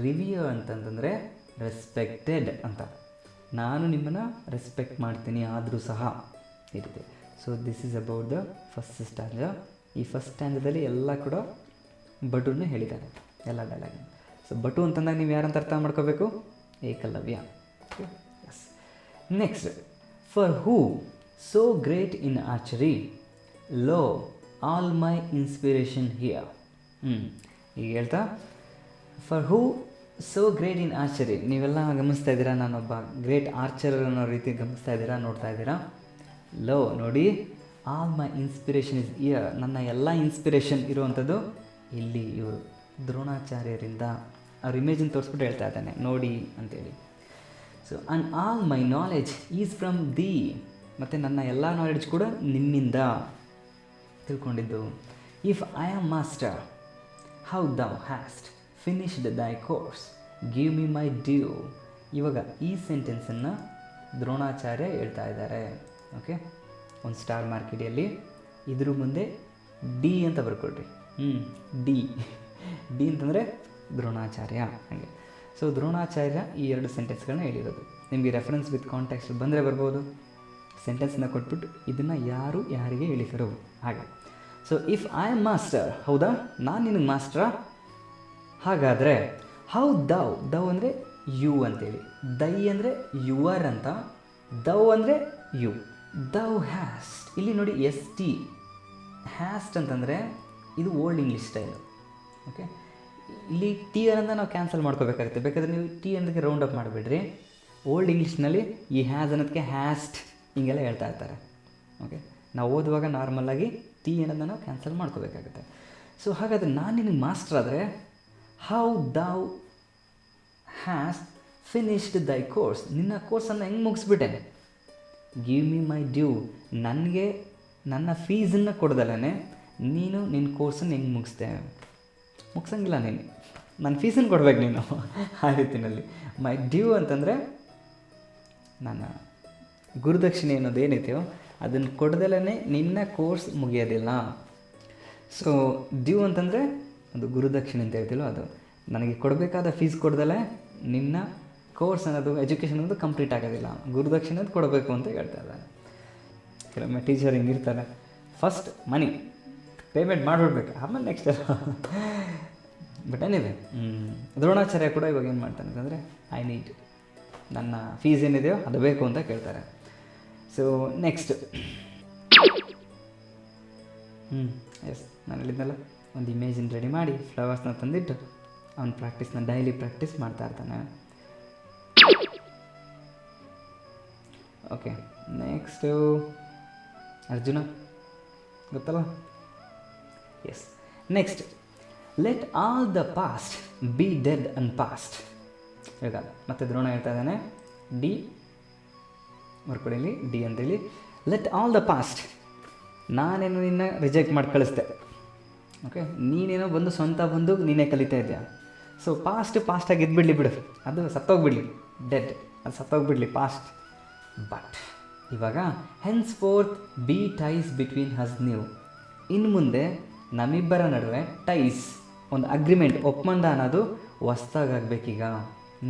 ರಿವಿಯರ್ ಅಂತಂತಂದರೆ ರೆಸ್ಪೆಕ್ಟೆಡ್ ಅಂತ, ನಾನು ನಿಮ್ಮನ್ನು ರೆಸ್ಪೆಕ್ಟ್ ಮಾಡ್ತೀನಿ ಆದರೂ ಸಹ ಇರುತ್ತೆ. So this is about the first stanza. ಈ ಫಸ್ಟ್ ಸ್ಟ್ಯಾಂಜದಲ್ಲಿ ಎಲ್ಲ ಕೂಡ ಭಟುನೇ ಹೇಳಿದ್ದಾರೆ, ಎಲ್ಲ ಡೈಲಾಗ್. ಸೊ ಭಟು ಅಂತಂದಾಗ ನೀವು ಯಾರಂತ ಅರ್ಥ ಮಾಡ್ಕೋಬೇಕು, Ekalavya. Yes. Next, for who so great in archery, lo all my inspiration here. ಈಗ ಹೇಳ್ತಾ, for who so great in archery, ನೀವೆಲ್ಲ ಗಮನಿಸ್ತಾ ಇದ್ದೀರಾ, ನಾನೊಬ್ಬ ಗ್ರೇಟ್ ಆರ್ಚರ್ ಅನ್ನೋ ರೀತಿ ಗಮನಿಸ್ತಾ ಇದ್ದೀರಾ, ನೋಡ್ತಾ ಇದ್ದೀರಾ. ಲೋ ನೋಡಿ, all my inspiration is year, ನನ್ನ ಎಲ್ಲ ಇನ್ಸ್ಪಿರೇಷನ್ ಇರುವಂಥದ್ದು ಇಲ್ಲಿ, ಇವರು ದ್ರೋಣಾಚಾರ್ಯರಿಂದ. ಅವ್ರ ಇಮೇಜನ್ನು ತೋರಿಸ್ಬಿಟ್ಟು ಹೇಳ್ತಾ ಇದ್ದಾನೆ ನೋಡಿ ಅಂತೇಳಿ. So and all my knowledge is from thee, ಮತ್ತು ನನ್ನ ಎಲ್ಲ ನಾಲೆಡ್ಜ್ ಕೂಡ ನಿಮ್ಮಿಂದ ತಿಳ್ಕೊಂಡಿದ್ದು. If I am master how thou hast finished thy course give me my due. ಇವಾಗ ಈ ಸೆಂಟೆನ್ಸನ್ನು ದ್ರೋಣಾಚಾರ್ಯ ಹೇಳ್ತಾ ಇದ್ದಾರೆ. ಓಕೆ, ಒಂದು ಸ್ಟಾರ್ ಮಾರ್ಕೆಟಲ್ಲಿ ಇದ್ರ ಮುಂದೆ ಡಿ ಅಂತ ಬರ್ಕೊಳ್ರಿ. ಡಿ ಅಂತಂದರೆ ದ್ರೋಣಾಚಾರ್ಯ, ಹಾಗೆ. ಸೊ ದ್ರೋಣಾಚಾರ್ಯ ಈ ಎರಡು ಸೆಂಟೆನ್ಸ್ಗಳನ್ನ ಹೇಳಿರೋದು. ನಿಮಗೆ ರೆಫರೆನ್ಸ್ ವಿತ್ ಕಾಂಟ್ಯಾಕ್ಸ್ಟ್ ಬಂದರೆ ಬರ್ಬೋದು. ಸೆಂಟೆನ್ಸ್ನ ಕೊಟ್ಬಿಟ್ಟು ಇದನ್ನು ಯಾರು ಯಾರಿಗೆ ಹೇಳಿದರು ಹಾಗೆ. So if I am master, ಹೌದಾ ನಾನು ನಿನಗೆ ಮಾಸ್ಟ್ರಾ, ಹಾಗಾದರೆ ಹೌ ದೌ ಅಂದರೆ ಯು ಅಂತೇಳಿ, ದೈ ಅಂದರೆ ಯುವರ್ ಅಂತ, ದೌ ಅಂದರೆ ಯು. ದೌ ಹ್ಯಾಸ್ಟ್, ಇಲ್ಲಿ ನೋಡಿ ಎಸ್ ಟಿ, ಹ್ಯಾಸ್ಟ್ ಅಂತಂದರೆ ಇದು ಓಲ್ಡ್ ಇಂಗ್ಲೀಷ್ ಸ್ಟೈಲು. ಓಕೆ, ಇಲ್ಲಿ ಟಿ ಅನ್ನೋದನ್ನ ನಾವು ಕ್ಯಾನ್ಸಲ್ ಮಾಡ್ಕೋಬೇಕಾಗುತ್ತೆ. ಬೇಕಾದರೆ ನೀವು ಟಿ ಅನ್ನೋದಕ್ಕೆ ರೌಂಡ್ ಅಪ್ ಮಾಡಿಬಿಡ್ರಿ. ಓಲ್ಡ್ ಇಂಗ್ಲೀಷ್ನಲ್ಲಿ ಈ ಹ್ಯಾಸ್ ಅನ್ನೋದಕ್ಕೆ ಹ್ಯಾಸ್ಟ್ ಹಿಂಗೆಲ್ಲ ಹೇಳ್ತಾ ಇರ್ತಾರೆ. ಓಕೆ, ನಾವು ಓದುವಾಗ ನಾರ್ಮಲಾಗಿ ಟಿ ಅನ್ನೋದನ್ನು ನಾವು ಕ್ಯಾನ್ಸಲ್ ಮಾಡ್ಕೋಬೇಕಾಗುತ್ತೆ. ಸೊ ಹಾಗಾದರೆ ನಾನು ನಿನಗೆ ಮಾಸ್ಟರ್ ಆದರೆ how thou has finished thy course, ನಿನ್ನ ಕೋರ್ಸನ್ನು ಹೆಂಗೆ ಮುಗಿಸ್ಬಿಟ್ಟೆ. ಗಿವ್ ಮಿ ಮೈ ಡ್ಯೂ, ನನಗೆ ನನ್ನ ಫೀಸನ್ನು ಕೊಡ್ದಲೇ ನೀನು ನಿನ್ನ ಕೋರ್ಸನ್ನು ಹೆಂಗೆ ಮುಗಿಸ್ದೆ. ಮುಗಿಸಂಗಿಲ್ಲ ನೀನು, ನನ್ನ ಫೀಸನ್ನು ಕೊಡ್ಬೇಕು ನೀನು ಆ ರೀತಿಯಲ್ಲಿ. ಮೈ ಡ್ಯೂ ಅಂತಂದರೆ ನನ್ನ ಗುರುದಕ್ಷಿಣೆ ಅನ್ನೋದು ಏನೈತೆಯೋ ಅದನ್ನು ಕೊಡ್ದಲೇ ನಿನ್ನ ಕೋರ್ಸ್ ಮುಗಿಯೋದಿಲ್ಲ. ಸೊ ಡ್ಯೂ ಅಂತಂದರೆ ಅದು ಗುರುದಕ್ಷಿಣೆ ಅಂತ ಹೇಳ್ತಿಲ್ಲೋ ಅದು, ನನಗೆ ಕೊಡಬೇಕಾದ ಫೀಸ್ ಕೊಡ್ದಲೇ ನಿನ್ನ ಕೋರ್ಸ್ ಅನ್ನೋದು ಎಜುಕೇಷನ್ ಅನ್ನೋದು ಕಂಪ್ಲೀಟ್ ಆಗೋದಿಲ್ಲ, ಗುರುದಕ್ಷಿಣೆ ಅದು ಕೊಡಬೇಕು ಅಂತ ಹೇಳ್ತಾ ಇದ್ದಾರೆ. ಕೆಲವೊಮ್ಮೆ ಟೀಚರ್ ಹಿಂಗಿರ್ತಾರೆ, ಫಸ್ಟ್ ಮನಿ ಪೇಮೆಂಟ್ ಮಾಡಿಬಿಡ್ಬೇಕು, ಆಮೇಲೆ ನೆಕ್ಸ್ಟ್ ಬಟ್ ಎನಿವೆ ದ್ರೋಣಾಚಾರ್ಯ ಕೂಡ ಇವಾಗ ಏನು ಮಾಡ್ತಾನೆ ಅಂತಂದರೆ ಐ ನೀಡ್, ನನ್ನ ಫೀಸ್ ಏನಿದೆಯೋ ಅದು ಬೇಕು ಅಂತ ಕೇಳ್ತಾರೆ. ಸೊ ನೆಕ್ಸ್ಟ್ ಎಸ್, ನಾನು ಹೇಳಿದ್ನಲ್ಲ, ಒಂದು ಇಮೇಜಿನ ರೆಡಿ ಮಾಡಿ ಫ್ಲವರ್ಸ್ನ ತಂದಿಟ್ಟು ಅವ್ನು ಡೈಲಿ ಪ್ರಾಕ್ಟೀಸ್ ಮಾಡ್ತಾ ಇರ್ತಾನೆ. ಓಕೆ, ನೆಕ್ಸ್ಟು ಅರ್ಜುನ, ಗೊತ್ತಲ್ಲ? Yes, next, let all the past be dead and past. ಇವಾಗ ಮತ್ತೆ ದ್ರೋಣ ಹೇಳ್ತಾ ಇದ್ದಾನೆ, ಡಿ ಬರ್ಕೊಡಿಲಿ, ಡಿ ಅಂತೇಳಿ, ಲೆಟ್ ಆಲ್ ದ ಪಾಸ್ಟ್, ನಾನೇನೋ ನಿನ್ನ ರಿಜೆಕ್ಟ್ ಮಾಡಿ ಕಳಿಸ್ದೆ, ಓಕೆ, ನೀನೇನೋ ಸ್ವಂತ ಬಂದು ನೀನೇ ಕಲಿತಾ ಇದೆಯಾ. ಸೊ ಪಾಸ್ಟಾಗಿ ಇದ್ಬಿಡಲಿ ಬಿಡು, ಅದು ಸತ್ತೋಗ್ಬಿಡಲಿ, ಡೆಡ್, ಅದು ಸತ್ತೋಗ್ಬಿಡಲಿ ಪಾಸ್ಟ್. ಬಟ್ ಇವಾಗ henceforth be ties between us new, ಇನ್ನು ಮುಂದೆ ನಮ್ಮಿಬ್ಬರ ನಡುವೆ ಟೈಸ್, ಒಂದು ಅಗ್ರಿಮೆಂಟ್, ಒಪ್ಪಂದ ಅನ್ನೋದು ಹೊಸ್ದಾಗಬೇಕೀಗ,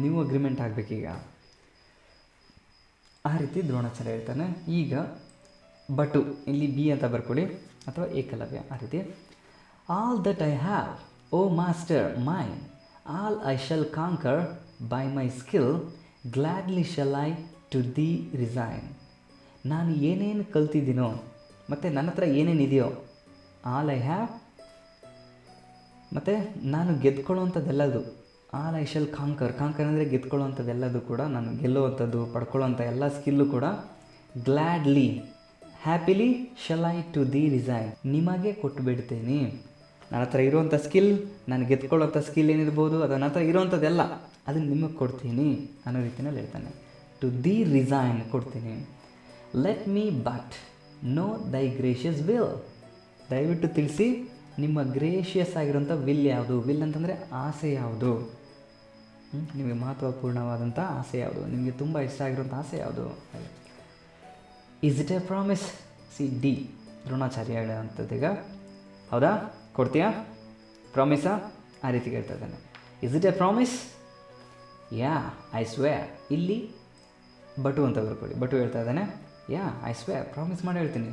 ನ್ಯೂ ಅಗ್ರಿಮೆಂಟ್ ಆಗಬೇಕೀಗ. ಆ ರೀತಿ ದ್ರೋಣಾಚಾರ್ಯ ಹೇಳ್ತಾನೆ. ಈಗ ಬಟು, ಇಲ್ಲಿ ಬಿ ಅಂತ ಬರ್ಕೊಳ್ಳಿ, ಅಥವಾ ಏಕಲವ್ಯ, ಆ ರೀತಿ, all that I have O master mine, all I shall conquer by my skill, gladly shall I to thee resign. ನಾನು ಏನೇನು ಕಲ್ತಿದ್ದೀನೋ ಮತ್ತು ನನ್ನ ಹತ್ರ ಏನೇನಿದೆಯೋ, ಆಲ್ ಐ ಹ್ಯಾವ್, ಮತ್ತು ನಾನು ಗೆದ್ಕೊಳ್ಳೋವಂಥದ್ದೆಲ್ಲದು, ಆಲ್ ಐ ಶಲ್ ಕಾಂಕರ್ ಅಂದರೆ ಗೆದ್ಕೊಳ್ಳೋವಂಥದ್ದೆಲ್ಲದು ಕೂಡ, ನಾನು ಗೆಲ್ಲುವಂಥದ್ದು, ಪಡ್ಕೊಳ್ಳೋವಂಥ ಎಲ್ಲ ಸ್ಕಿಲ್ಲು ಕೂಡ, gladly, happily, shall I to thee resign, ನಿಮಗೆ ಕೊಟ್ಟು ಬಿಡ್ತೀನಿ. ನನ್ನ ಹತ್ರ ಇರುವಂಥ ಸ್ಕಿಲ್, ನಾನು ಗೆದ್ಕೊಳ್ಳೋಂಥ ಸ್ಕಿಲ್ ಏನಿರ್ಬೋದು, ಅದು ನನ್ನ ಹತ್ರ ಇರೋವಂಥದ್ದೆಲ್ಲ ಅದನ್ನು ನಿಮಗೆ ಕೊಡ್ತೀನಿ ಅನ್ನೋ ರೀತಿಯಲ್ಲಿ ಹೇಳ್ತಾನೆ. ಟು ದಿ ರಿಸೈನ್ ಕೊಡ್ತೀನಿ. ಲೆಟ್ ಮೀ ಬಟ್ ನೋ ದೈ ಗ್ರೇಷಿಯಸ್ ವಿಲ್, ದಯವಿಟ್ಟು ತಿಳಿಸಿ ನಿಮ್ಮ ಗ್ರೇಷಿಯಸ್ ಆಗಿರೋಂಥ ವಿಲ್ ಯಾವುದು. ವಿಲ್ ಅಂತಂದರೆ ಆಸೆ ಯಾವುದು, ನಿಮಗೆ ಮಹತ್ವಪೂರ್ಣವಾದಂಥ ಆಸೆ ಯಾವುದು, ನಿಮಗೆ ತುಂಬ ಇಷ್ಟ ಆಗಿರೋಂಥ ಆಸೆ ಯಾವುದು. Is it a promise? See, the Dronacharya ಹೇಳೋವಂಥದ್ದು. ಈಗ ಹೌದಾ, ಕೊಡ್ತೀಯಾ ಪ್ರಾಮಿಸಾ, ಆ ರೀತಿ ಹೇಳ್ತಾ ಇದ್ದಾನೆ. Is it a promise? Yea I swear. ಇಲ್ಲಿ ಬಟು ಅಂತ ಬರ್ಕೊಳ್ಳಿ, ಬಟು ಹೇಳ್ತಾ ಇದ್ದಾನೆ, ಯಾ ಐ ಸ್ವೇರ್, ಪ್ರಾಮಿಸ್ ಮಾಡಿ ಹೇಳ್ತೀನಿ.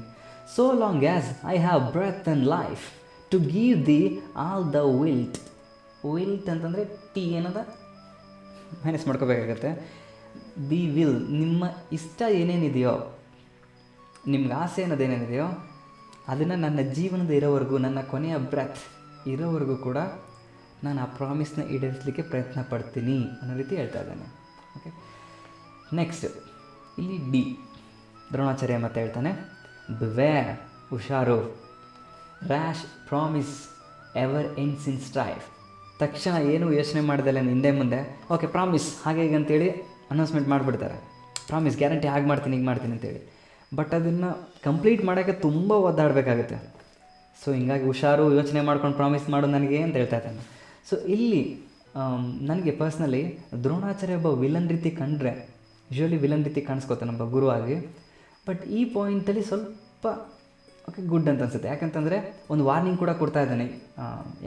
So long as I have breath and life to give thee all the wilt. Wilt ಅಂತಂದರೆ ಟಿ ಏನದ ಮೈನಸ್ ಮಾಡ್ಕೋಬೇಕಾಗತ್ತೆ. ದಿ ವಿಲ್, ನಿಮ್ಮ ಇಷ್ಟ ಏನೇನಿದೆಯೋ, ನಿಮ್ಗೆ ಆಸೆ ಅನ್ನೋದೇನೇನಿದೆಯೋ ಅದನ್ನು ನನ್ನ ಜೀವನದ ಇರೋವರೆಗೂ, ನನ್ನ ಕೊನೆಯ ಬ್ರೆತ್ ಇರೋವರೆಗೂ ಕೂಡ ನಾನು ಆ ಪ್ರಾಮಿಸ್ನ ಈಡೇರಿಸಲಿಕ್ಕೆ ಪ್ರಯತ್ನ ಪಡ್ತೀನಿ ಅನ್ನೋ ರೀತಿ ಹೇಳ್ತಾ ಇದ್ದಾನೆ. ಓಕೆ, ನೆಕ್ಸ್ಟ್ ಇಲ್ಲಿ ಡಿ ದ್ರೋಣಾಚಾರ್ಯ ಮತ್ತೆ ಹೇಳ್ತಾನೆ, ಬಿವೇರ್, ಹುಷಾರು, rash promise ever ends in strife. ತಕ್ಷಣ ಏನು ಯೋಚನೆ ಮಾಡ್ದಲ್ಲ ಹಿಂದೆ ಮುಂದೆ, ಓಕೆ ಪ್ರಾಮಿಸ್ ಹಾಗೆ ಹೀಗೆ ಅಂತೇಳಿ ಅನೌನ್ಸ್ಮೆಂಟ್ ಮಾಡಿಬಿಡ್ತಾರೆ, ಪ್ರಾಮಿಸ್ ಗ್ಯಾರಂಟಿ ಹಾಗೆ ಮಾಡ್ತೀನಿ ಹೀಗೆ ಮಾಡ್ತೀನಿ ಅಂತೇಳಿ. ಬಟ್ ಅದನ್ನು ಕಂಪ್ಲೀಟ್ ಮಾಡೋಕ್ಕೆ ತುಂಬ ಒದ್ದಾಡಬೇಕಾಗುತ್ತೆ. ಸೊ ಹಿಂಗಾಗಿ ಹುಷಾರು, ಯೋಚನೆ ಮಾಡ್ಕೊಂಡು ಪ್ರಾಮಿಸ್ ಮಾಡು ನನಗೆ ಅಂತ ಹೇಳ್ತಾ ಇದ್ದಾನೆ. ಸೊ ಇಲ್ಲಿ ನನಗೆ ಪರ್ಸ್ನಲಿ ದ್ರೋಣಾಚಾರ್ಯ ಒಬ್ಬ ವಿಲನ್ ರೀತಿ ಕಂಡ್ರೆ, ಯೂಶ್ವಲಿ ವಿಲನ್ ರೀತಿ ಕಾಣಿಸ್ಕೋತಾನೆ ಒಬ್ಬ ಗುರು ಆಗಿ. ಬಟ್ ಈ ಪಾಯಿಂಟಲ್ಲಿ ಸ್ವಲ್ಪ ಓಕೆ ಗುಡ್ ಅಂತ ಅನಿಸುತ್ತೆ. ಯಾಕಂತಂದರೆ ಒಂದು ವಾರ್ನಿಂಗ್ ಕೂಡ ಕೊಡ್ತಾ ಇದ್ದಾನೆ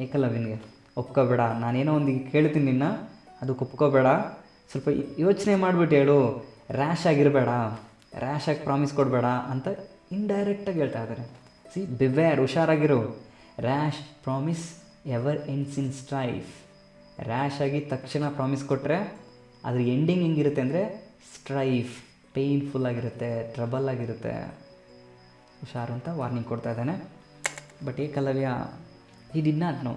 ಏಕಲವ್ಯನಿಗೆ, ಒಪ್ಕೋಬೇಡ, ನಾನೇನೋ ಒಂದು ಕೇಳ್ತೀನಿ ನಿನ್ನ, ಅದಕ್ಕೆ ಒಪ್ಕೋಬೇಡ, ಸ್ವಲ್ಪ ಯೋಚನೆ ಮಾಡಿಬಿಟ್ಟು ಹೇಳು, ರ್ಯಾಶ್ ಆಗಿರಬೇಡ, ರ್ಯಾಶಾಗಿ ಪ್ರಾಮಿಸ್ ಕೊಡಬೇಡ ಅಂತ ಇಂಡೈರೆಕ್ಟಾಗಿ ಹೇಳ್ತಾ ಇದ್ದಾರೆ. ಸಿ, ಬಿವೇರ್, ಹುಷಾರಾಗಿರು, rash promise ever ends in strife. Rash ಆಗಿ ತಕ್ಷಣ ಪ್ರಾಮಿಸ್ ಕೊಟ್ಟರೆ ಅದ್ರ ಎಂಡಿಂಗ್ ಹೆಂಗಿರುತ್ತೆ ಅಂದರೆ ಸ್ಟ್ರೈಫ್, ಪೇಯ್ನ್ಫುಲ್ ಆಗಿರುತ್ತೆ, ಟ್ರಬಲ್ ಆಗಿರುತ್ತೆ. ಹುಷಾರು ಅಂತ ವಾರ್ನಿಂಗ್ ಕೊಡ್ತಾ ಇದ್ದಾನೆ. ಬಟ್ ಏಕಲವ್ಯ ಈ ಡಿಡ್ ನಾಟ್ ನೋ,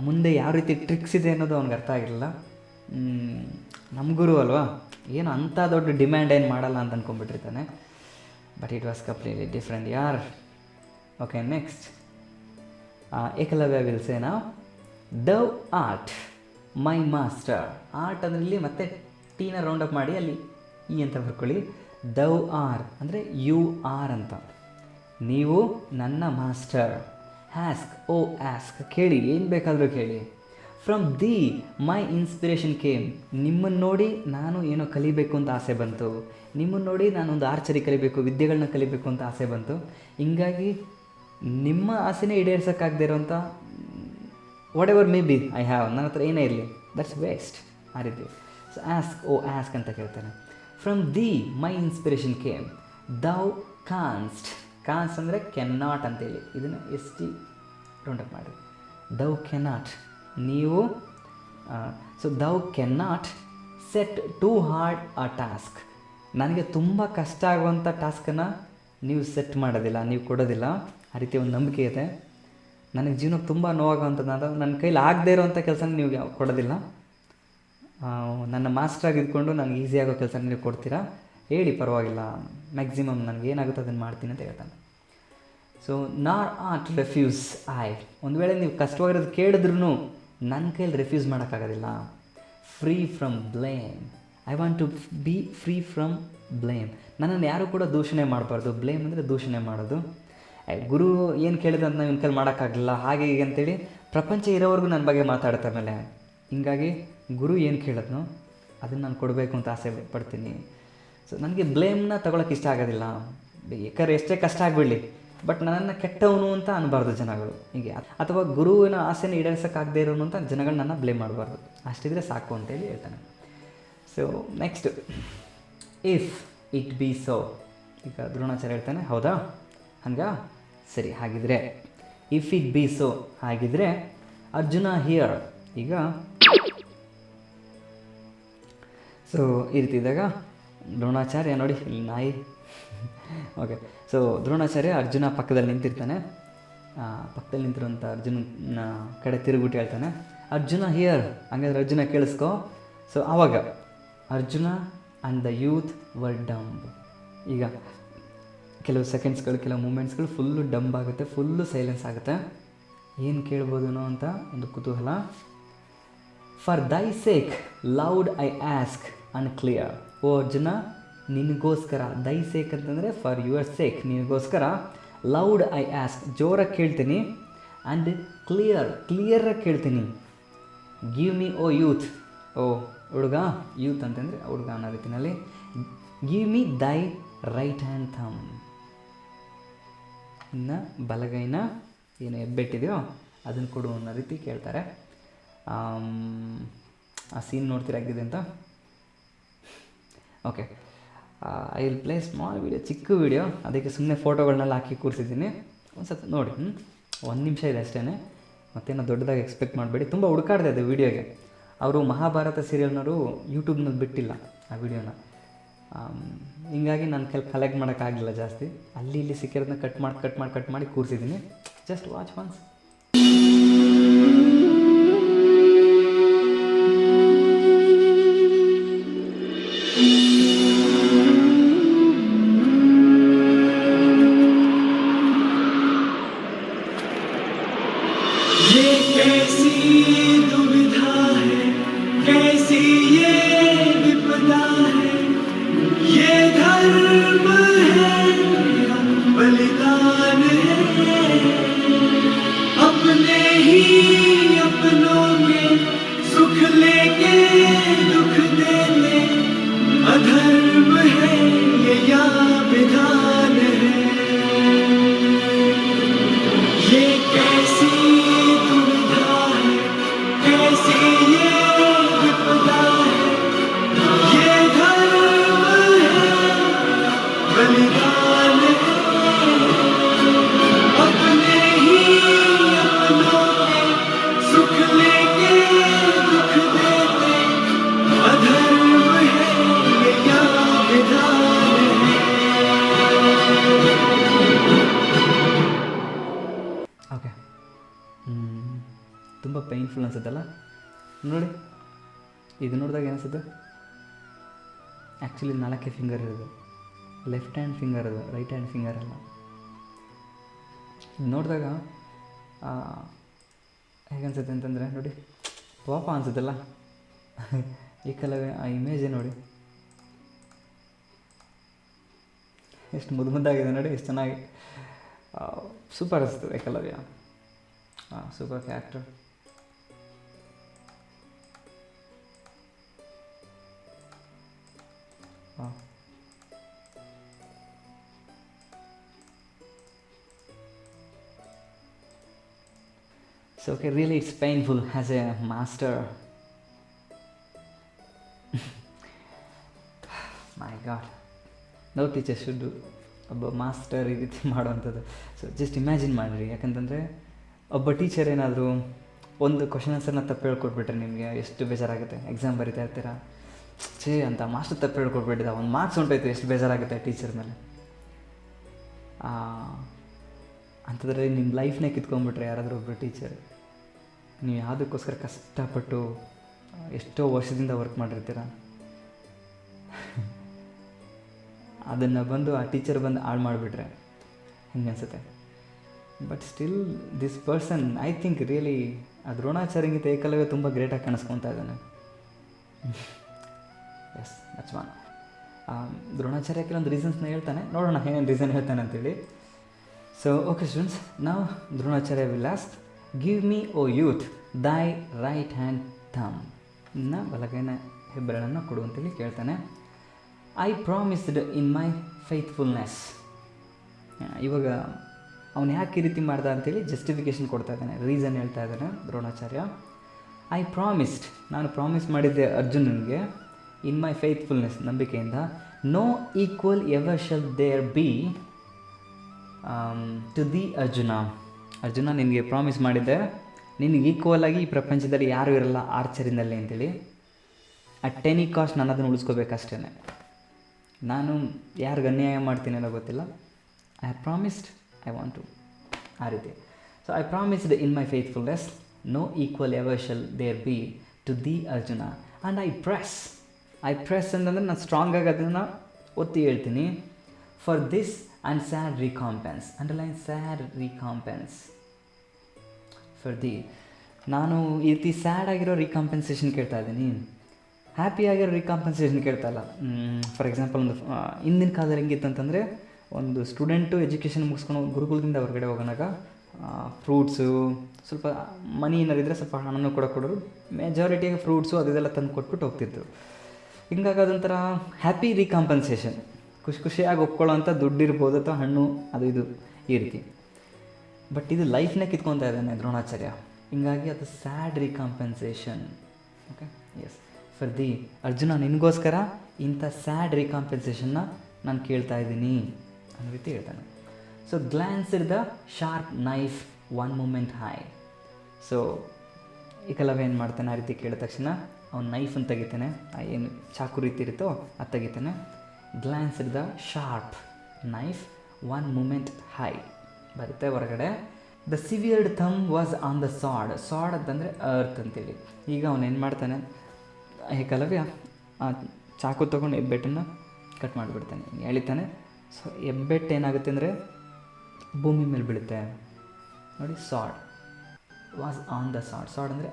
ಮುಂದೆ ಯಾವ ರೀತಿ ಟ್ರಿಕ್ಸ್ ಇದೆ ಅನ್ನೋದು ಅವ್ನಿಗೆ ಅರ್ಥ ಆಗಿರಲಿಲ್ಲ. ನಮ್ಮ ಗುರು ಅಲ್ವಾ, ಏನು ಅಂಥ ದೊಡ್ಡ ಡಿಮ್ಯಾಂಡ್ ಏನು ಮಾಡಲ್ಲ ಅಂತ ಅಂದ್ಕೊಂಡ್ಬಿಟ್ಟಿರ್ತಾನೆ. But it was completely different ಯಾರ್. Okay, next Ekalavya will say now, thou art my master. Art ಅದರಲ್ಲಿ ಮತ್ತೆ ಟೀನ ರೌಂಡ್ ಅಪ್ ಮಾಡಿ ಅಲ್ಲಿ ಇ ಅಂತ ಬರ್ಕೊಳ್ಳಿ. ದೌ ಆರ್ ಅಂದರೆ ಯು ಆರ್ ಅಂತ, ನೀವು ನನ್ನ ಮಾಸ್ಟರ್. ಆಸ್ಕ್, ಓ ಆಸ್ಕ್, ಕೇಳಿ, ಏನು ಬೇಕಾದರೂ ಕೇಳಿ. From thee my inspiration came, ನಿಮ್ಮನ್ನು ನೋಡಿ ನಾನು ಏನೋ ಕಲಿಬೇಕು ಅಂತ ಆಸೆ ಬಂತು, ನಿಮ್ಮನ್ನು ನೋಡಿ ನಾನೊಂದು ಆರ್ಚರಿ ಕಲಿಬೇಕು, ವಿದ್ಯೆಗಳನ್ನ ಕಲಿಬೇಕು ಅಂತ ಆಸೆ ಬಂತು. ಹಿಂಗಾಗಿ ನಿಮ್ಮ ಆಸೆನೇ ಈಡೇರ್ಸೋಕ್ಕಾಗದೇ ಇರೋಂಥ what ever may be I have, ನನ್ನ ಹತ್ರ ಏನೇ ಇರಲಿ, ದಟ್ಸ್ ವೇಸ್ಟ್, ಆ ರೀತಿ. ಸೊ ಆಸ್ಕ್, ಓ ಆಸ್ಕ್ ಅಂತ ಕೇಳ್ತಾನೆ. From thee my inspiration came, thou canst. Canst ಅಂದರೆ ಕೆನ್ ನಾಟ್ ಅಂತೇಳಿ, ಇದನ್ನು ಎಸ್ ಟಿ ರೌಂಡಪ್ ಮಾಡಿ. ದೌ ಕೆನಾಟ್, ನೀವು so thou can not set too hard a task. ನನಗೆ ತುಂಬ ಕಷ್ಟ ಆಗುವಂಥ ಟಾಸ್ಕನ್ನು ನೀವು ಸೆಟ್ ಮಾಡೋದಿಲ್ಲ, ನೀವು ಕೊಡೋದಿಲ್ಲ. ಆ ರೀತಿ ಒಂದು ನಂಬಿಕೆ ಇದೆ. ನನಗೆ ಜೀವನಕ್ಕೆ ತುಂಬ ನೋವಾಗುವಂಥದ್ದು ನನ್ನ ಕೈಲಿ ಆಗದೇ ಇರೋವಂಥ ಕೆಲಸನ ನೀವು ಕೊಡೋದಿಲ್ಲ. ನನ್ನ ಮಾಸ್ಟ್ರಾಗಿ ಇದ್ಕೊಂಡು ನನಗೆ ಈಸಿ ಆಗೋ ಕೆಲಸ ನೀವು ಕೊಡ್ತೀರಾ, ಹೇಳಿ ಪರವಾಗಿಲ್ಲ, ಮ್ಯಾಕ್ಸಿಮಮ್ ನನಗೆ ಏನಾಗುತ್ತೆ ಅದನ್ನು ಮಾಡ್ತೀನಿ ಅಂತ ಹೇಳ್ತಾನೆ. So not refuse I. ಒಂದು ವೇಳೆ ನೀವು ಕಷ್ಟವಾಗಿರೋದು ಕೇಳಿದ್ರೂ ನನ್ನ ಕೈಲಿ ರೆಫ್ಯೂಸ್ ಮಾಡೋಕ್ಕಾಗೋದಿಲ್ಲ. Free from blame. I want to be free from blame. ನನ್ನನ್ನು ಯಾರೂ ಕೂಡ ದೂಷಣೆ ಮಾಡಬಾರ್ದು. ಬ್ಲೇಮ್ ಅಂದರೆ ದೂಷಣೆ ಮಾಡೋದು. ಗುರು ಏನು ಕೇಳಿದ ಅಂತ ನಾವು ಇವ್ನ ಕೈಲಿ ಮಾಡೋಕ್ಕಾಗಲಿಲ್ಲ ಹಾಗೆ ಹೀಗೆ ಅಂತೇಳಿ ಪ್ರಪಂಚ ಇರೋವರೆಗೂ ನನ್ನ ಬಗ್ಗೆ ಮಾತಾಡ್ತಾ ಮೇಲೆ. ಹೀಗಾಗಿ ಗುರು ಏನು ಕೇಳಿದ್ನೋ ಅದನ್ನು ನಾನು ಕೊಡಬೇಕು ಅಂತ ಆಸೆ ಪಡ್ತೀನಿ. ಸೊ ನನಗೆ ಬ್ಲೇಮ್ನ ತೊಗೊಳಕ್ಕೆ ಇಷ್ಟ ಆಗೋದಿಲ್ಲ. ಬೇಕಾದ್ರೆ ಎಷ್ಟೇ ಕಷ್ಟ ಆಗಿಬಿಡಲಿ, ಬಟ್ ನನ್ನನ್ನು ಕೆಟ್ಟವನು ಅಂತ ಅನ್ನಬಾರ್ದು ಜನಗಳು. ಹೀಗೆ ಅಥವಾ ಗುರುವಿನ ಆಸೆನ ಈಡೇರಿಸೋಕ್ಕಾಗದೇ ಇರೋನು ಅಂತ ಜನಗಳು ನನ್ನ ಬ್ಲೇಮ್ ಮಾಡಬಾರ್ದು. ಅಷ್ಟಿದ್ರೆ ಸಾಕು ಅಂತೇಳಿ ಹೇಳ್ತಾನೆ. So next, if it be so. ಈಗ ದ್ರೋಣಾಚಾರ್ಯ ಹೇಳ್ತಾನೆ, ಹೌದಾ ಹಂಗ ಸರಿ, ಹಾಗಿದ್ರೆ ಇಫ್ ಇಟ್ ಬಿ ಸೋ, ಹಾಗಿದ್ರೆ ಅರ್ಜುನ ಹಿಯರ್. ಈಗ ಸೊ ಈ ರೀತಿ ಇದ್ದಾಗ ದ್ರೋಣಾಚಾರ್ಯ ನೋಡಿ ಇಲ್ಲಿ ನಾಯಿ ಓಕೆ. ಸೊ ದ್ರೋಣಾಚಾರ್ಯ ಅರ್ಜುನ ಪಕ್ಕದಲ್ಲಿ ನಿಂತಿರ್ತಾನೆ. ಪಕ್ಕದಲ್ಲಿ ನಿಂತಿರುವಂಥ ಅರ್ಜುನ ಕಡೆ ತಿರುಗಿಬಿಟ್ಟು ಹೇಳ್ತಾನೆ, ಅರ್ಜುನ ಹಿಯರ್. ಹಂಗಾದ್ರೆ ಅರ್ಜುನ ಕೇಳಿಸ್ಕೊ. ಸೊ ಆವಾಗ Arjuna and the youth were dumb. ಈಗ ಕೆಲವು ಸೆಕೆಂಡ್ಸ್ಗಳು, ಕೆಲವು ಮೂಮೆಂಟ್ಸ್ಗಳು ಫುಲ್ಲು ಡಂಬ್ ಆಗುತ್ತೆ, ಫುಲ್ಲು ಸೈಲೆನ್ಸ್ ಆಗುತ್ತೆ. ಏನು ಕೇಳ್ಬೋದೇನೋ ಅಂತ ಒಂದು ಕುತೂಹಲ. For thy sake loud I ask and clear. O Arjuna, ನಿನಗೋಸ್ಕರ. ದೈ ಸೇಕ್ ಅಂತಂದರೆ ಫಾರ್ ಯುವರ್ ಸೇಕ್, ನಿನಗೋಸ್ಕರ. ಲೌಡ್ ಐ ಆಸ್ಕ್, ಜೋರಾಗಿ ಕೇಳ್ತೀನಿ. ಆ್ಯಂಡ್ ಕ್ಲಿಯರಾಗಿ ಕೇಳ್ತೀನಿ. ಗಿವ್ ಮಿ ಓ ಯೂತ್. ಓ ಹುಡುಗ, ಯೂತ್ ಅಂತಂದರೆ ಹುಡುಗ ಅನ್ನೋ ರೀತಿಯಲ್ಲಿ. ಗಿವ್ ಮಿ ದೈ ರೈಟ್ ಹ್ಯಾಂಡ್ ಥಮ್. ಇನ್ನು ಬಲಗೈನ ಏನು ಹೆಬ್ಬೆಟ್ಟಿದೆಯೋ ಅದನ್ನು ಕೊಡು ಅನ್ನೋ ರೀತಿ ಕೇಳ್ತಾರೆ. ಆ ಸೀನ್ ನೋಡ್ತಿರಾಗಿದೆ ಅಂತ. Okay, I will play small video, ಚಿಕ್ಕ ವೀಡಿಯೋ. ಅದಕ್ಕೆ ಸುಮ್ಮನೆ ಫೋಟೋಗಳನ್ನೆಲ್ಲ ಹಾಕಿ ಕೂರಿಸಿದ್ದೀನಿ. ಒಂದು ಸ್ವಲ್ಪ ನೋಡಿ. 1 ನಿಮಿಷ ಇದೆ ಅಷ್ಟೇ, ಮತ್ತೇನೋ ದೊಡ್ಡದಾಗಿ ಎಕ್ಸ್ಪೆಕ್ಟ್ ಮಾಡಬೇಡಿ. ತುಂಬ ಹುಡುಕಾಡಿದೆ ಅದು ವೀಡಿಯೋಗೆ. ಅವರು ಮಹಾಭಾರತ ಸೀರಿಯಲ್ನವರು ಯೂಟ್ಯೂಬ್ನಲ್ಲಿ ಬಿಟ್ಟಿಲ್ಲ ಆ ವಿಡಿಯೋನ. ಹಿಂಗಾಗಿ ನಾನು ಕಲೆಕ್ಟ್ ಮಾಡೋಕ್ಕಾಗಲಿಲ್ಲ ಜಾಸ್ತಿ. ಅಲ್ಲಿ ಇಲ್ಲಿ ಸಿಕ್ಕಿರೋದನ್ನ ಕಟ್ ಮಾಡಿ ಕೂರಿಸಿದ್ದೀನಿ. Just watch once. ತುಂಬ ಪೇಯ್ನ್ಫುಲ್ ಅನಿಸುತ್ತಲ್ಲ ನೋಡಿ. ಇದು ನೋಡಿದಾಗ ಏನಿಸುತ್ತೆ, ಆ್ಯಕ್ಚುಲಿ 4 ಫಿಂಗರ್ ಇರೋದು, ಲೆಫ್ಟ್ ಹ್ಯಾಂಡ್ ಫಿಂಗರ್ ಅದು, ರೈಟ್ ಹ್ಯಾಂಡ್ ಫಿಂಗರ್ ಅಲ್ಲ. ಇದು ನೋಡಿದಾಗ ಹೇಗನ್ಸುತ್ತೆ ಅಂತಂದರೆ ನೋಡಿ, ಪಾಪ ಅನಿಸುತ್ತಲ್ಲ ಈ ಕಲವೇ. ಆ ಇಮೇಜೇ ನೋಡಿ ಎಷ್ಟು ಮುದ್ದಾಗಿದೆ ನೋಡಿ, ಎಷ್ಟು ಚೆನ್ನಾಗಿ. ಸೂಪರ್ ಅನಿಸ್ತದೆ Ekalavya. Super character. So okay, really it's painful as a master. My God, no teacher should do. ಒಬ್ಬ ಮಾಸ್ಟರ್ ಈ ರೀತಿ ಮಾಡೋವಂಥದ್ದು. ಸೊ ಜಸ್ಟ್ ಇಮ್ಯಾಜಿನ್ ಮಾಡಿರಿ. ಯಾಕಂತಂದರೆ ಒಬ್ಬ ಟೀಚರ್ ಏನಾದರೂ ಒಂದು ಕ್ವಶನ್ ಆನ್ಸರ್ನ ತಪ್ಪು ಹೇಳ್ಕೊಟ್ಬಿಟ್ರೆ ನಿಮಗೆ ಎಷ್ಟು ಬೇಜಾರಾಗುತ್ತೆ. ಎಕ್ಸಾಮ್ ಬರಿತಾ ಇರ್ತೀರಾ, ಅಂತ ಮಾಸ್ಟರ್ ತಪ್ಪು ಹೇಳ್ಕೊಟ್ಬಿಟ್ಟಿದ್ದ, ಒಂದು ಮಾರ್ಕ್ಸ್ ಹೊಂಟೋಯ್ತು, ಎಷ್ಟು ಬೇಜಾರಾಗುತ್ತೆ ಟೀಚರ್ ಮೇಲೆ. ಅಂಥದ್ರಲ್ಲಿ ನಿಮ್ಮ ಲೈಫ್ನೇ ಕಿತ್ಕೊಂಡ್ಬಿಟ್ರೆ ಯಾರಾದರೂ ಒಬ್ಬರು ಟೀಚರ್, ನೀವು ಯಾವುದಕ್ಕೋಸ್ಕರ ಕಷ್ಟಪಟ್ಟು ಎಷ್ಟೋ ವರ್ಷದಿಂದ ವರ್ಕ್ ಮಾಡಿರ್ತೀರ, ಅದನ್ನು ಬಂದು ಆ ಟೀಚರ್ ಬಂದು ಹಾಳು ಮಾಡಿಬಿಟ್ರೆ ಹೆಂಗೆ ಅನಿಸುತ್ತೆ. But still this person I think really ಆ ದ್ರೋಣಾಚಾರ್ಯಂಗಿಂತ ಏಕಲವ್ಯ ತುಂಬ ಗ್ರೇಟಾಗಿ ಕಾಣಿಸ್ಕೊತಾ ಇದ್ದಾನೆ. Yes that's one. ದ್ರೋಣಾಚಾರ್ಯ ಕೆಲವೊಂದು ರೀಸನ್ಸ್ನ ಹೇಳ್ತಾನೆ, ನೋಡೋಣ ಏನೇನು ರೀಸನ್ ಹೇಳ್ತಾನೆ ಅಂತೇಳಿ. ಸೊ ಓಕೆ ಸ್ಟೂಡೆಂಟ್ಸ್, ನಾವು Dronacharya will ask, give me O youth thy right hand thumb, ಇನ್ನು ಬಲಗೈನ ಹೆಬ್ಬೆರಳನ್ನು ಕೊಡು ಅಂತೇಳಿ ಕೇಳ್ತಾನೆ. I promised in my faithfulness. ಇವಾಗ ಅವನು ಯಾಕೆ ಈ ರೀತಿ ಮಾಡ್ದ ಅಂತೇಳಿ ಜಸ್ಟಿಫಿಕೇಷನ್ ಕೊಡ್ತಾ ಇದ್ದಾನೆ, ರೀಸನ್ ಹೇಳ್ತಾ ಇದ್ದಾನೆ ದ್ರೋಣಾಚಾರ್ಯ. ಐ ಪ್ರಾಮಿಸ್ಡ್, ನಾನು ಪ್ರಾಮಿಸ್ ಮಾಡಿದ್ದೆ ಅರ್ಜುನನಿಗೆ, ಇನ್ ಮೈ ಫೇತ್ಫುಲ್ನೆಸ್, ನಂಬಿಕೆಯಿಂದ, no equal ever shall there be to the Arjuna. Arjuna, ನಿನಗೆ ಪ್ರಾಮಿಸ್ ಮಾಡಿದ್ದೆ, ನಿನಗೆ ಈಕ್ವಲ್ ಆಗಿ ಈ ಪ್ರಪಂಚದಲ್ಲಿ ಯಾರೂ ಇರಲ್ಲ ಆರ್ಚರಿಂದಲೇ ಅಂತೇಳಿ. ಅಟ್ ಎನಿ ಕಾಸ್ಟ್ ನಾನು ಅದನ್ನು ಉಳಿಸ್ಕೋಬೇಕಷ್ಟೇ. ನಾನು ಯಾರಿಗೆ ಅನ್ಯಾಯ ಮಾಡ್ತೀನಿ ಅನ್ನೋ ಗೊತ್ತಿಲ್ಲ. I have promised, I want to, ಆ ರೀತಿ. So I promised in my faithfulness, no equal ever shall there be to the Arjuna. And I press ಅಂತಂದರೆ ನಾನು ಸ್ಟ್ರಾಂಗಾಗಿ ಅದನ್ನು ಒತ್ತಿ ಹೇಳ್ತೀನಿ. For this and sad recompense, underline sad recompense. For the, ನಾನು ಈ ರೀತಿ ಸ್ಯಾಡ್ ಆಗಿರೋ ರಿಕಾಂಪೆನ್ಸೇಷನ್ ಕೇಳ್ತಾ ಇದ್ದೀನಿ, ಹ್ಯಾಪಿ ಆಗಿರೋ ರಿಕಾಂಪೆನ್ಸೇಷನ್ ಕೇಳ್ತಾ ಇಲ್ಲ. ಫಾರ್ ಎಕ್ಸಾಂಪಲ್, ಒಂದು ಹಿಂದಿನ ಕಾಲದಲ್ಲಿ ಹೆಂಗಿತ್ತು ಅಂತಂದರೆ, ಒಂದು ಸ್ಟೂಡೆಂಟು ಎಜುಕೇಷನ್ ಮುಗಿಸ್ಕೊಂಡು ಗುರುಕುಲದಿಂದ ಹೊರಗಡೆ ಹೋಗೋಣಾಗ ಫ್ರೂಟ್ಸು, ಸ್ವಲ್ಪ ಮನಿ ಏನಾರಿದ್ರೆ ಸ್ವಲ್ಪ ಹಣ್ಣನ್ನು ಕೂಡ ಕೊಡೋರು, ಮೆಜಾರಿಟಿಯಾಗಿ ಫ್ರೂಟ್ಸು ಅದೆಲ್ಲ ತಂದು ಕೊಟ್ಬಿಟ್ಟು ಹೋಗ್ತಿದ್ರು. ಹಿಂಗಾಗಿ ಅದೊಂಥರ ಹ್ಯಾಪಿ ರಿಕಾಂಪೆನ್ಸೇಷನ್, ಖುಷಿಯಾಗಿ ಒಪ್ಕೊಳ್ಳೋ ಅಂಥ ದುಡ್ಡು ಇರ್ಬೋದು ಅಥವಾ ಹಣ್ಣು, ಅದು ಇದು ಈ ರೀತಿ. ಬಟ್ ಇದು ಲೈಫ್ನೇ ಕಿತ್ಕೊತಾ ಇದ್ದಾನೆ ದ್ರೋಣಾಚಾರ್ಯ, ಹಿಂಗಾಗಿ ಅದು sad recompensation. Okay, yes. For the Arjuna, ನಿನಗೋಸ್ಕರ ಇಂಥ ಸ್ಯಾಡ್ ರಿಕಾಂಪೆನ್ಸೇಷನ್ನ ನಾನು ಕೇಳ್ತಾ ಇದ್ದೀನಿ ಅನ್ನೋ ರೀತಿ ಹೇಳ್ತಾನೆ. So glanced the sharp knife one moment high. So Ekalavya ಏನು ಮಾಡ್ತಾನೆ, ಆ ರೀತಿ ಕೇಳಿದ ತಕ್ಷಣ ಅವ್ನು ನೈಫನ್ನು ತೆಗಿತಾನೆ, ಏನು ಚಾಕು ರೀತಿ ಇರುತ್ತೋ ಅದು ತೆಗಿತಾನೆ. Glanced the sharp knife one moment high ಬರುತ್ತೆ ಹೊರಗಡೆ. The severed thumb was on the sod. Sod ಅಂತಂದರೆ ಅರ್ತ್ ಅಂತೇಳಿ. ಈಗ ಅವನು ಏನು ಮಾಡ್ತಾನೆ, ಏಕಲವ್ಯ ಆ ಚಾಕು ತೊಗೊಂಡು ಹೆಬ್ಬೆಟ್ಟನ್ನು ಕಟ್ ಮಾಡಿಬಿಡ್ತಾನೆ, ಎಳಿತಾನೆ. ಸೊ ಹೆಬ್ಬೆಟ್ಟು ಏನಾಗುತ್ತೆ ಅಂದರೆ ಭೂಮಿ ಮೇಲೆ ಬೀಳುತ್ತೆ ನೋಡಿ. Sod was on the sod. Sod ಅಂದರೆ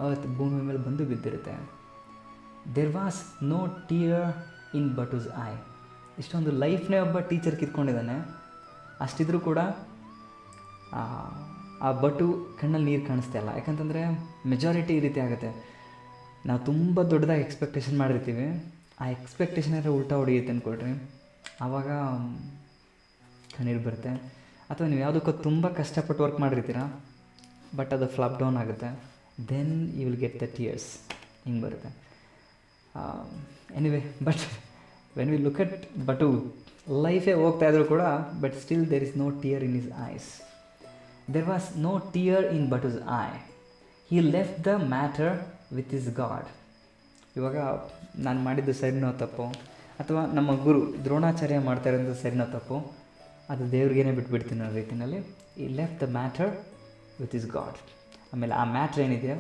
ಅರ್ತ್ ಭೂಮಿ ಮೇಲೆ ಬಂದು ಬಿದ್ದಿರುತ್ತೆ. There was no tear in Buttoo's eye. ಇಷ್ಟೊಂದು ಲೈಫ್ನೇ ಒಬ್ಬ ಟೀಚರ್ ಕಿತ್ಕೊಂಡಿದ್ದಾನೆ, ಅಷ್ಟಿದ್ರೂ ಕೂಡ ಆ ಬಟು ಕಣ್ಣಲ್ಲಿ ನೀರು ಕಾಣಿಸ್ತಾ ಇಲ್ಲ. ಯಾಕಂತಂದರೆ ಮೆಜಾರಿಟಿ ಈ ರೀತಿ ಆಗುತ್ತೆ, ನಾವು ತುಂಬ ದೊಡ್ಡದಾಗಿ ಎಕ್ಸ್ಪೆಕ್ಟೇಷನ್ ಮಾಡಿರ್ತೀವಿ, ಆ ಎಕ್ಸ್ಪೆಕ್ಟೇಷನ್ ಏನಾದ್ರು ಉಲ್ಟಾ ಹೊಡೆಯುತ್ತೆ ಅಂದ್ಕೊಳ್ರಿ, ಆವಾಗ ಕಣ್ಣೀರು ಬರುತ್ತೆ. ಅಥವಾ ನೀವು ಯಾವುದಕ್ಕೂ ತುಂಬ ಕಷ್ಟಪಟ್ಟು ವರ್ಕ್ ಮಾಡಿರ್ತೀರ, ಬಟ್ ಅದು ಫ್ಲಾಪ್ ಡೌನ್ ಆಗುತ್ತೆ, then you will get the tears, ಹಿಂಗೆ ಬರುತ್ತೆ. Anyway, but when we look at Buttoo, ಲೈಫೇ ಹೋಗ್ತಾ ಇದ್ರು ಕೂಡ, but still there is no tear in his eyes. There was no tear in Buttoo's eye. He left the matter with his God. ಇವಾಗ ನಾನು ಮಾಡಿದ್ದು ಸರಿನೋ ತಪ್ಪು, ಅಥವಾ ನಮ್ಮ ಗುರು ದ್ರೋಣಾಚಾರ್ಯ ಮಾಡ್ತಾ ಇರೋದು ಸರಿನೋ ತಪ್ಪು, ಅದು ದೇವ್ರಿಗೇನೆ ಬಿಟ್ಬಿಡ್ತೀನಿ ಅನ್ನೋ ರೀತಿಯಲ್ಲಿ ಈ left the matter with his god. ಆಮೇಲೆ ಆ ಮ್ಯಾಟ್ರ್ ಏನಿದೆಯೋ,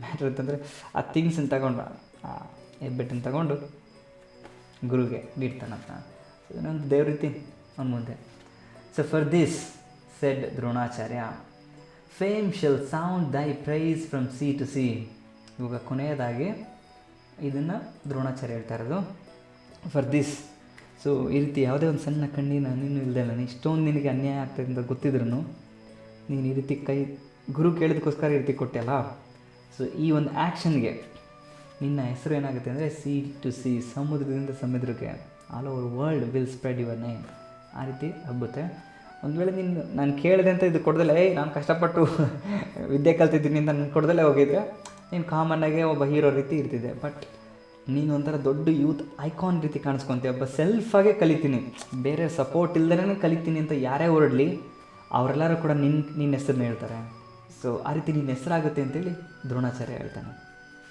ಮ್ಯಾಟ್ರ್ ಅಂತಂದರೆ ಆ ಥಿಂಗ್ಸನ್ನು ತಗೊಂಡು, ಆ ಹೆಬ್ಬೆಟ್ಟನ್ನು ತಗೊಂಡು ಗುರುಗೆ ನೀಡ್ತಾನಂತ. ಇನ್ನೊಂದು ದೇವ್ರ ರೀತಿ ಅವನ ಮುಂದೆ. So for this said Dronacharya, fame shall sound thy praise from sea to sea. ಇವಾಗ ಕೊನೆಯದಾಗಿ ಇದನ್ನು ದ್ರೋಣಾಚಾರ್ಯ ಹೇಳ್ತಾ ಇರೋದು. ಫಾರ್ ದಿಸ್, ಸೊ ಈ ರೀತಿ ಯಾವುದೇ ಒಂದು ಸಣ್ಣ ಕಣ್ಣಿನ ನೀನು ಇಲ್ಲದೆ, ನಾನು ಇಷ್ಟೊಂದು ನಿನಗೆ ಅನ್ಯಾಯ ಆಗ್ತದೆ ಅಂತ ಗೊತ್ತಿದ್ರು ನೀನು ಈ ರೀತಿ ಗುರು ಕೇಳಿದಕ್ಕೋಸ್ಕರ ಈ ರೀತಿ ಕೊಟ್ಟೆಲ್ಲ. ಸೊ ಈ ಒಂದು ಆ್ಯಕ್ಷನ್ಗೆ ನಿನ್ನ ಹೆಸರು ಏನಾಗುತ್ತೆ ಅಂದರೆ ಸಿ ಟು ಸಿ, ಸಮುದ್ರದಿಂದ ಸಮುದ್ರಕ್ಕೆ, all over world will spread your name. ಆ ರೀತಿ ಹಬ್ಬುತ್ತೆ. ಒಂದು ವೇಳೆ ನಾನು ಕೇಳಿದೆ ಅಂತ ಇದು ಕೊಡ್ದಲ್ಲೇ, ನಾನು ಕಷ್ಟಪಟ್ಟು ವಿದ್ಯೆ ಕಲ್ತಿದ್ದೀನಿ ಅಂತ ನಾನು ಕೊಡ್ದಲ್ಲೇ ಹೋಗಿದ್ದೆ, ನೀನು ಕಾಮನ್ನಾಗೆ ಒಬ್ಬ ಹೀರೋ ರೀತಿ ಇರ್ತಿದ್ದೆ. ಬಟ್ ನೀನು ಒಂಥರ ದೊಡ್ಡ ಯೂತ್ ಐಕಾನ್ ರೀತಿ ಕಾಣಿಸ್ಕೊತೀಯ. ಒಬ್ಬ ಸೆಲ್ಫಾಗೆ ಕಲಿತೀನಿ, ಬೇರೆ ಸಪೋರ್ಟ್ ಇಲ್ದೇ ಕಲಿತೀನಿ ಅಂತ ಯಾರೇ ಹೊರಡಲಿ ಅವರೆಲ್ಲರೂ ಕೂಡ ನಿನ್ನ ಹೆಸರನ್ನ ಹೇಳ್ತಾರೆ. ಸೊ ಆ ರೀತಿ ನಿನ್ನ ಹೆಸರಾಗುತ್ತೆ ಅಂತೇಳಿ ದ್ರೋಣಾಚಾರ್ಯ ಹೇಳ್ತಾನೆ.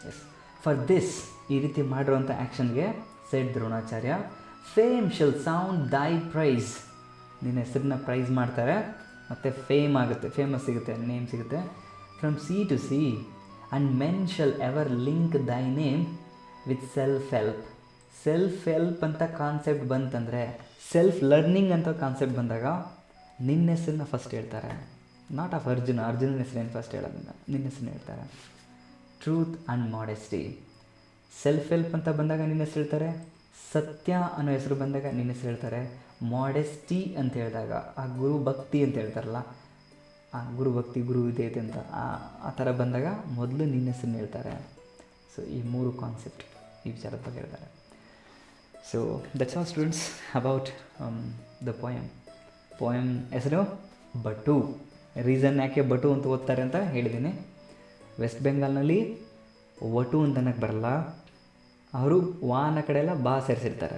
ಎಸ್, ಫಾರ್ ದಿಸ್, ಈ ರೀತಿ ಮಾಡಿರುವಂಥ ಆ್ಯಕ್ಷನ್ಗೆ said Dronacharya, fame shall sound thy praise, ನಿನ್ನ ಹೆಸರನ್ನ ಪ್ರೈಸ್ ಮಾಡ್ತಾರೆ ಮತ್ತು ಫೇಮ್ ಆಗುತ್ತೆ, ಫೇಮಸ್ ಸಿಗುತ್ತೆ, ನೇಮ್ ಸಿಗುತ್ತೆ. From sea to sea and men shall ever link thy name with self help. Self help ಅಂತ ಕಾನ್ಸೆಪ್ಟ್ ಬಂತಂದರೆ, ಸೆಲ್ಫ್ ಲರ್ನಿಂಗ್ ಅಂತ ಕಾನ್ಸೆಪ್ಟ್ ಬಂದಾಗ ನಿನ್ನ ಹೆಸರನ್ನ ಫಸ್ಟ್ ಹೇಳ್ತಾರೆ. ನಾಟ್ ಆಫ್ ಅರ್ಜುನನ ಹೆಸರೇನು ಫಸ್ಟ್ ಹೇಳೋದಿಲ್ಲ, ನಿನ್ನ ಹೆಸರನ್ನ ಹೇಳ್ತಾರೆ. Truth and modesty, self help ಅಂತ ಬಂದಾಗ ನಿನ್ನ ಹೆಸರು ಹೇಳ್ತಾರೆ. ಸತ್ಯ ಅನ್ನೋ ಹೆಸರು ಬಂದಾಗ ನಿನ್ನ ಹೆಸರು ಹೇಳ್ತಾರೆ. ಮಾಡೆಸ್ಟಿ ಅಂತ ಹೇಳಿದಾಗ ಆ ಗುರು ಭಕ್ತಿ ಅಂತ ಹೇಳ್ತಾರಲ್ಲ, ಆ ಗುರು ಭಕ್ತಿ, ಗುರು ವಿಧೇಯತೆ ಅಂತ ಆ ಥರ ಬಂದಾಗ ಮೊದಲು ನಿನ್ನ ಹೆಸರನ್ನ ಹೇಳ್ತಾರೆ. ಸೊ ಈ 3 ಕಾನ್ಸೆಪ್ಟ್ ಈ ವಿಚಾರದ ಬಗ್ಗೆ ಹೇಳ್ತಾರೆ. So that's all students about the poem ಹೆಸರು ಬಟು. ರೀಸನ್ ಯಾಕೆ ಬಟು ಅಂತ ಓದ್ತಾರೆ ಅಂತ ಹೇಳಿದ್ದೀನಿ. ವೆಸ್ಟ್ ಬೆಂಗಾಲ್ನಲ್ಲಿ ವಟು ಅಂತ ಅನ್ನಕ್ಕೆ ಬರಲ್ಲ, ಅವರು ವಾನ ಕಡೆ ಎಲ್ಲ ಬಾ ಸೇರಿಸಿರ್ತಾರೆ.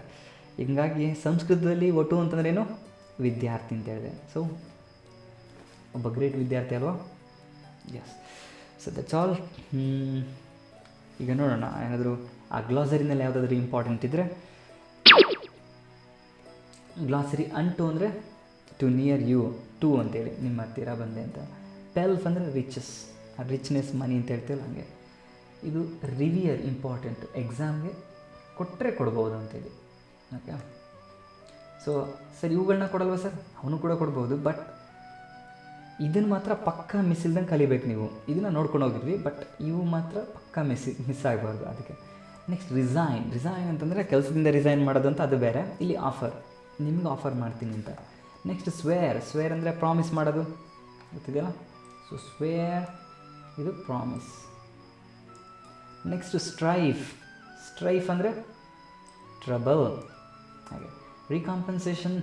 ಹೀಗಾಗಿ ಸಂಸ್ಕೃತದಲ್ಲಿ ವಟು ಅಂತಂದ್ರೇನು, ವಿದ್ಯಾರ್ಥಿ ಅಂತ ಹೇಳಿದೆ. ಸೊ ಒಬ್ಬ ಗ್ರೇಟ್ ವಿದ್ಯಾರ್ಥಿ ಅಲ್ವಾ? ಎಸ್. So that's all. ಈಗ ನೋಡೋಣ, ಏನಾದರೂ ಆ ಗ್ಲಾಸರಿನಲ್ಲಿ ಯಾವುದಾದ್ರೂ ಇಂಪಾರ್ಟೆಂಟ್ ಇದ್ದರೆ, ಗ್ಲಾಸರಿ ಅಂಟು ಅಂದರೆ ಟು ನಿಯರ್ ಯು, ಟು ಅಂತೇಳಿ ನಿಮ್ಮ ಹತ್ತಿರ ಬಂದೆ ಅಂತ. ಪೆಲ್ಫ್ ಅಂದರೆ ರಿಚಸ್, ರಿಚ್ನೆಸ್ ಮನಿ ಅಂತ ಹೇಳ್ತೀವಲ್ಲ ಹಾಗೆ. ಇದು ರಿವಿಯರ್, ಇಂಪಾರ್ಟೆಂಟ್, ಎಕ್ಸಾಮ್ಗೆ ಕೊಟ್ಟರೆ ಕೊಡ್ಬೋದು ಅಂತೇಳಿ. ಓಕೆ. ಸೊ ಸರ್ ಇವುಗಳನ್ನ ಕೊಡಲ್ವ ಸರ್? ಅವನು ಕೂಡ ಕೊಡ್ಬೋದು, ಬಟ್ ಇದನ್ನು ಮಾತ್ರ ಪಕ್ಕಾ ಮಿಸ್ ಇಲ್ದಂಗೆ ಕಲಿಬೇಕು ನೀವು. ಇದನ್ನು ನೋಡ್ಕೊಂಡು ಹೋಗಿದ್ವಿ, ಬಟ್ ಇವು ಮಾತ್ರ ಪಕ್ಕಾ ಮಿಸ್ ಆಗಬಾರ್ದು. ಅದಕ್ಕೆ ನೆಕ್ಸ್ಟ್ ರಿಸೈನ್ ಅಂತಂದರೆ ಕೆಲಸದಿಂದ ರಿಸೈನ್ ಮಾಡೋದು ಅಂತ, ಅದು ಬೇರೆ. ಇಲ್ಲಿ ಆಫರ್, ನಿಮ್ಗೆ ಆಫರ್ ಮಾಡ್ತೀನಿ ಅಂತ. ನೆಕ್ಸ್ಟ್ ಸ್ವೇರ್ ಅಂದರೆ ಪ್ರಾಮಿಸ್ ಮಾಡೋದು, ಗೊತ್ತಿದೆಯಲ್ಲ? ಸೊ ಸ್ವೇರ್ ಇದು ಪ್ರಾಮಿಸ್. ನೆಕ್ಸ್ಟ್ ಸ್ಟ್ರೈಫ್ ಅಂದರೆ ಟ್ರಬಲ್. ಹಾಗೆ ರೀಕಾಂಪನ್ಸೇಷನ್,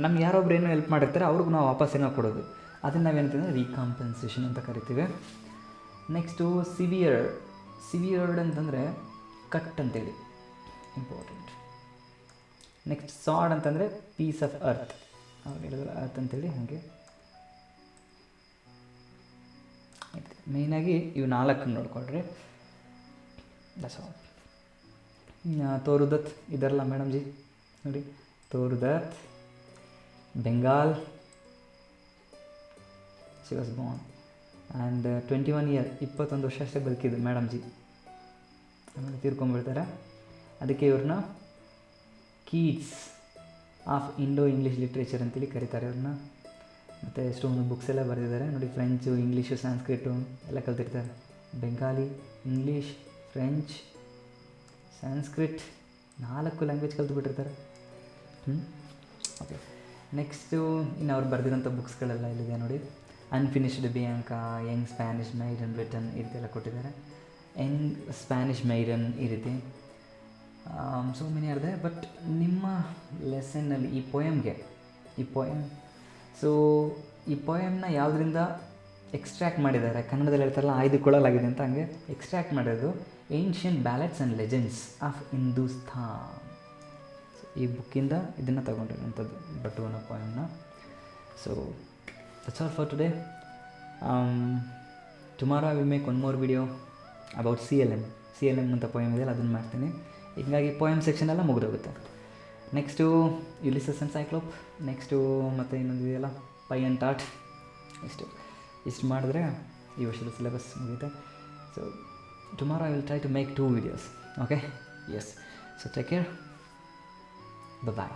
ನಮ್ಗೆ ಯಾರೊಬ್ರು ಏನೋ ಹೆಲ್ಪ್ ಮಾಡಿರ್ತಾರೆ ಅವ್ರಿಗೆ ನಾವು ವಾಪಸ್ ಏನೋ ಕೊಡೋದು, ಅದನ್ನು ನಾವೇನಂತಂದರೆ ರೀಕಾಂಪನ್ಸೇಷನ್ ಅಂತ ಕರಿತೀವಿ. ನೆಕ್ಸ್ಟು ಸಿವಿಯರ್ಡ್ ಅಂತಂದರೆ ಕಟ್ ಅಂತೇಳಿ, ಇಂಪಾರ್ಟೆಂಟ್. ನೆಕ್ಸ್ಟ್ ಸಾಡ್ ಅಂತಂದರೆ ಪೀಸ್ ಆಫ್ ಅರ್ತ್, ಅವ್ರು ಹೇಳಿದ್ರು ಅರ್ತ್ ಅಂತೇಳಿ. ಹಾಗೆ ಮೇಯ್ನಾಗಿ ಇವು 4 ನೋಡ್ಕೊಳ್ರಿ. That's all. ತೋರುದತ್ ಇದರಲ್ಲ ಮೇಡಮ್ ಜಿ ನೋಡಿ, ತೋರುದತ್ Bengal, she was born and 21 year, 21 ವರ್ಷ ಅಷ್ಟೇ ಬದುಕಿದ್ದು ಮೇಡಮ್ ಜಿ. ಆಮೇಲೆ ತೀರ್ಕೊಂಡ್ಬಿಡ್ತಾರೆ. ಅದಕ್ಕೆ ಇವ್ರನ್ನ Keats of Indo English literature ಅಂತೇಳಿ ಕರೀತಾರೆ ಇವ್ರನ್ನ. ಮತ್ತು ಎಷ್ಟೊಂದು ಬುಕ್ಸ್ ಎಲ್ಲ ಬರೆದಿದ್ದಾರೆ ನೋಡಿ, ಫ್ರೆಂಚು, ಇಂಗ್ಲೀಷು, ಸಂಸ್ಕೃತು ಎಲ್ಲ ಕಲ್ತಿರ್ತಾರೆ. Bengali, English, French, Sanskrit, 4 language ಕಲ್ತ್ಬಿಟ್ಟಿರ್ತಾರೆ. ಓಕೆ. ನೆಕ್ಸ್ಟು ಇನ್ನು ಅವ್ರು ಬರೆದಿರೋಂಥ ಬುಕ್ಸ್ಗಳೆಲ್ಲ ಇಲ್ಲಿದೆ ನೋಡಿ. Unfinished Bianca, young Spanish maiden Britain, ಈ ರೀತಿ ಎಲ್ಲ ಕೊಟ್ಟಿದ್ದಾರೆ. ಯಂಗ್ ಸ್ಪ್ಯಾನಿಷ್ ಮೈಡನ್ ಈ ರೀತಿ so many are there. But ನಿಮ್ಮ ಲೆಸನ್ನಲ್ಲಿ ಈ ಪೋಯಮ್ನ ಯಾವುದರಿಂದ ಎಕ್ಸ್ಟ್ರ್ಯಾಕ್ಟ್ ಮಾಡಿದ್ದಾರೆ, ಕನ್ನಡದಲ್ಲಿ ಹೇಳ್ತಾರಲ್ಲ ಆಯ್ದುಕೊಳ್ಳಲಾಗಿದೆ ಅಂತ, ಹಂಗೆ ಎಕ್ಸ್ಟ್ರ್ಯಾಕ್ಟ್ ಮಾಡಿರೋದು ancient ballads and legends of Hindustan. So ಈ ಬುಕ್ಕಿಂದ ಇದನ್ನು ತಗೊಂಡಿರೋಂಥದ್ದು, ಬಟು ಅನ್ನೋ ಪೋಯಮ್ನ. So that's all for today. Tomorrow I will make one more video about C L M ಅಂತ ಪೋಯಮ್ ಇದೆಯಲ್ಲ, ಅದನ್ನು ಮಾಡ್ತೀನಿ. ಹೀಗಾಗಿ ಪೋಯಮ್ ಸೆಕ್ಷನ್ ಎಲ್ಲ ಮುಗಿದೋಗುತ್ತೆ. Next Ulysses and Cyclops, next ಮತ್ತು ಇನ್ನೊಂದು ಇದೆಯಲ್ಲ ಪೈ ಆ್ಯಂಡ್ ಟಾಟ್, ಇಷ್ಟು ಮಾಡಿದ್ರೆ ಈ ವರ್ಷದ ಸಿಲೆಬಸ್ ಮುಗಿಯುತ್ತೆ. So tomorrow I will try to make 2 videos. Okay? Yes. So take care. Bye-bye.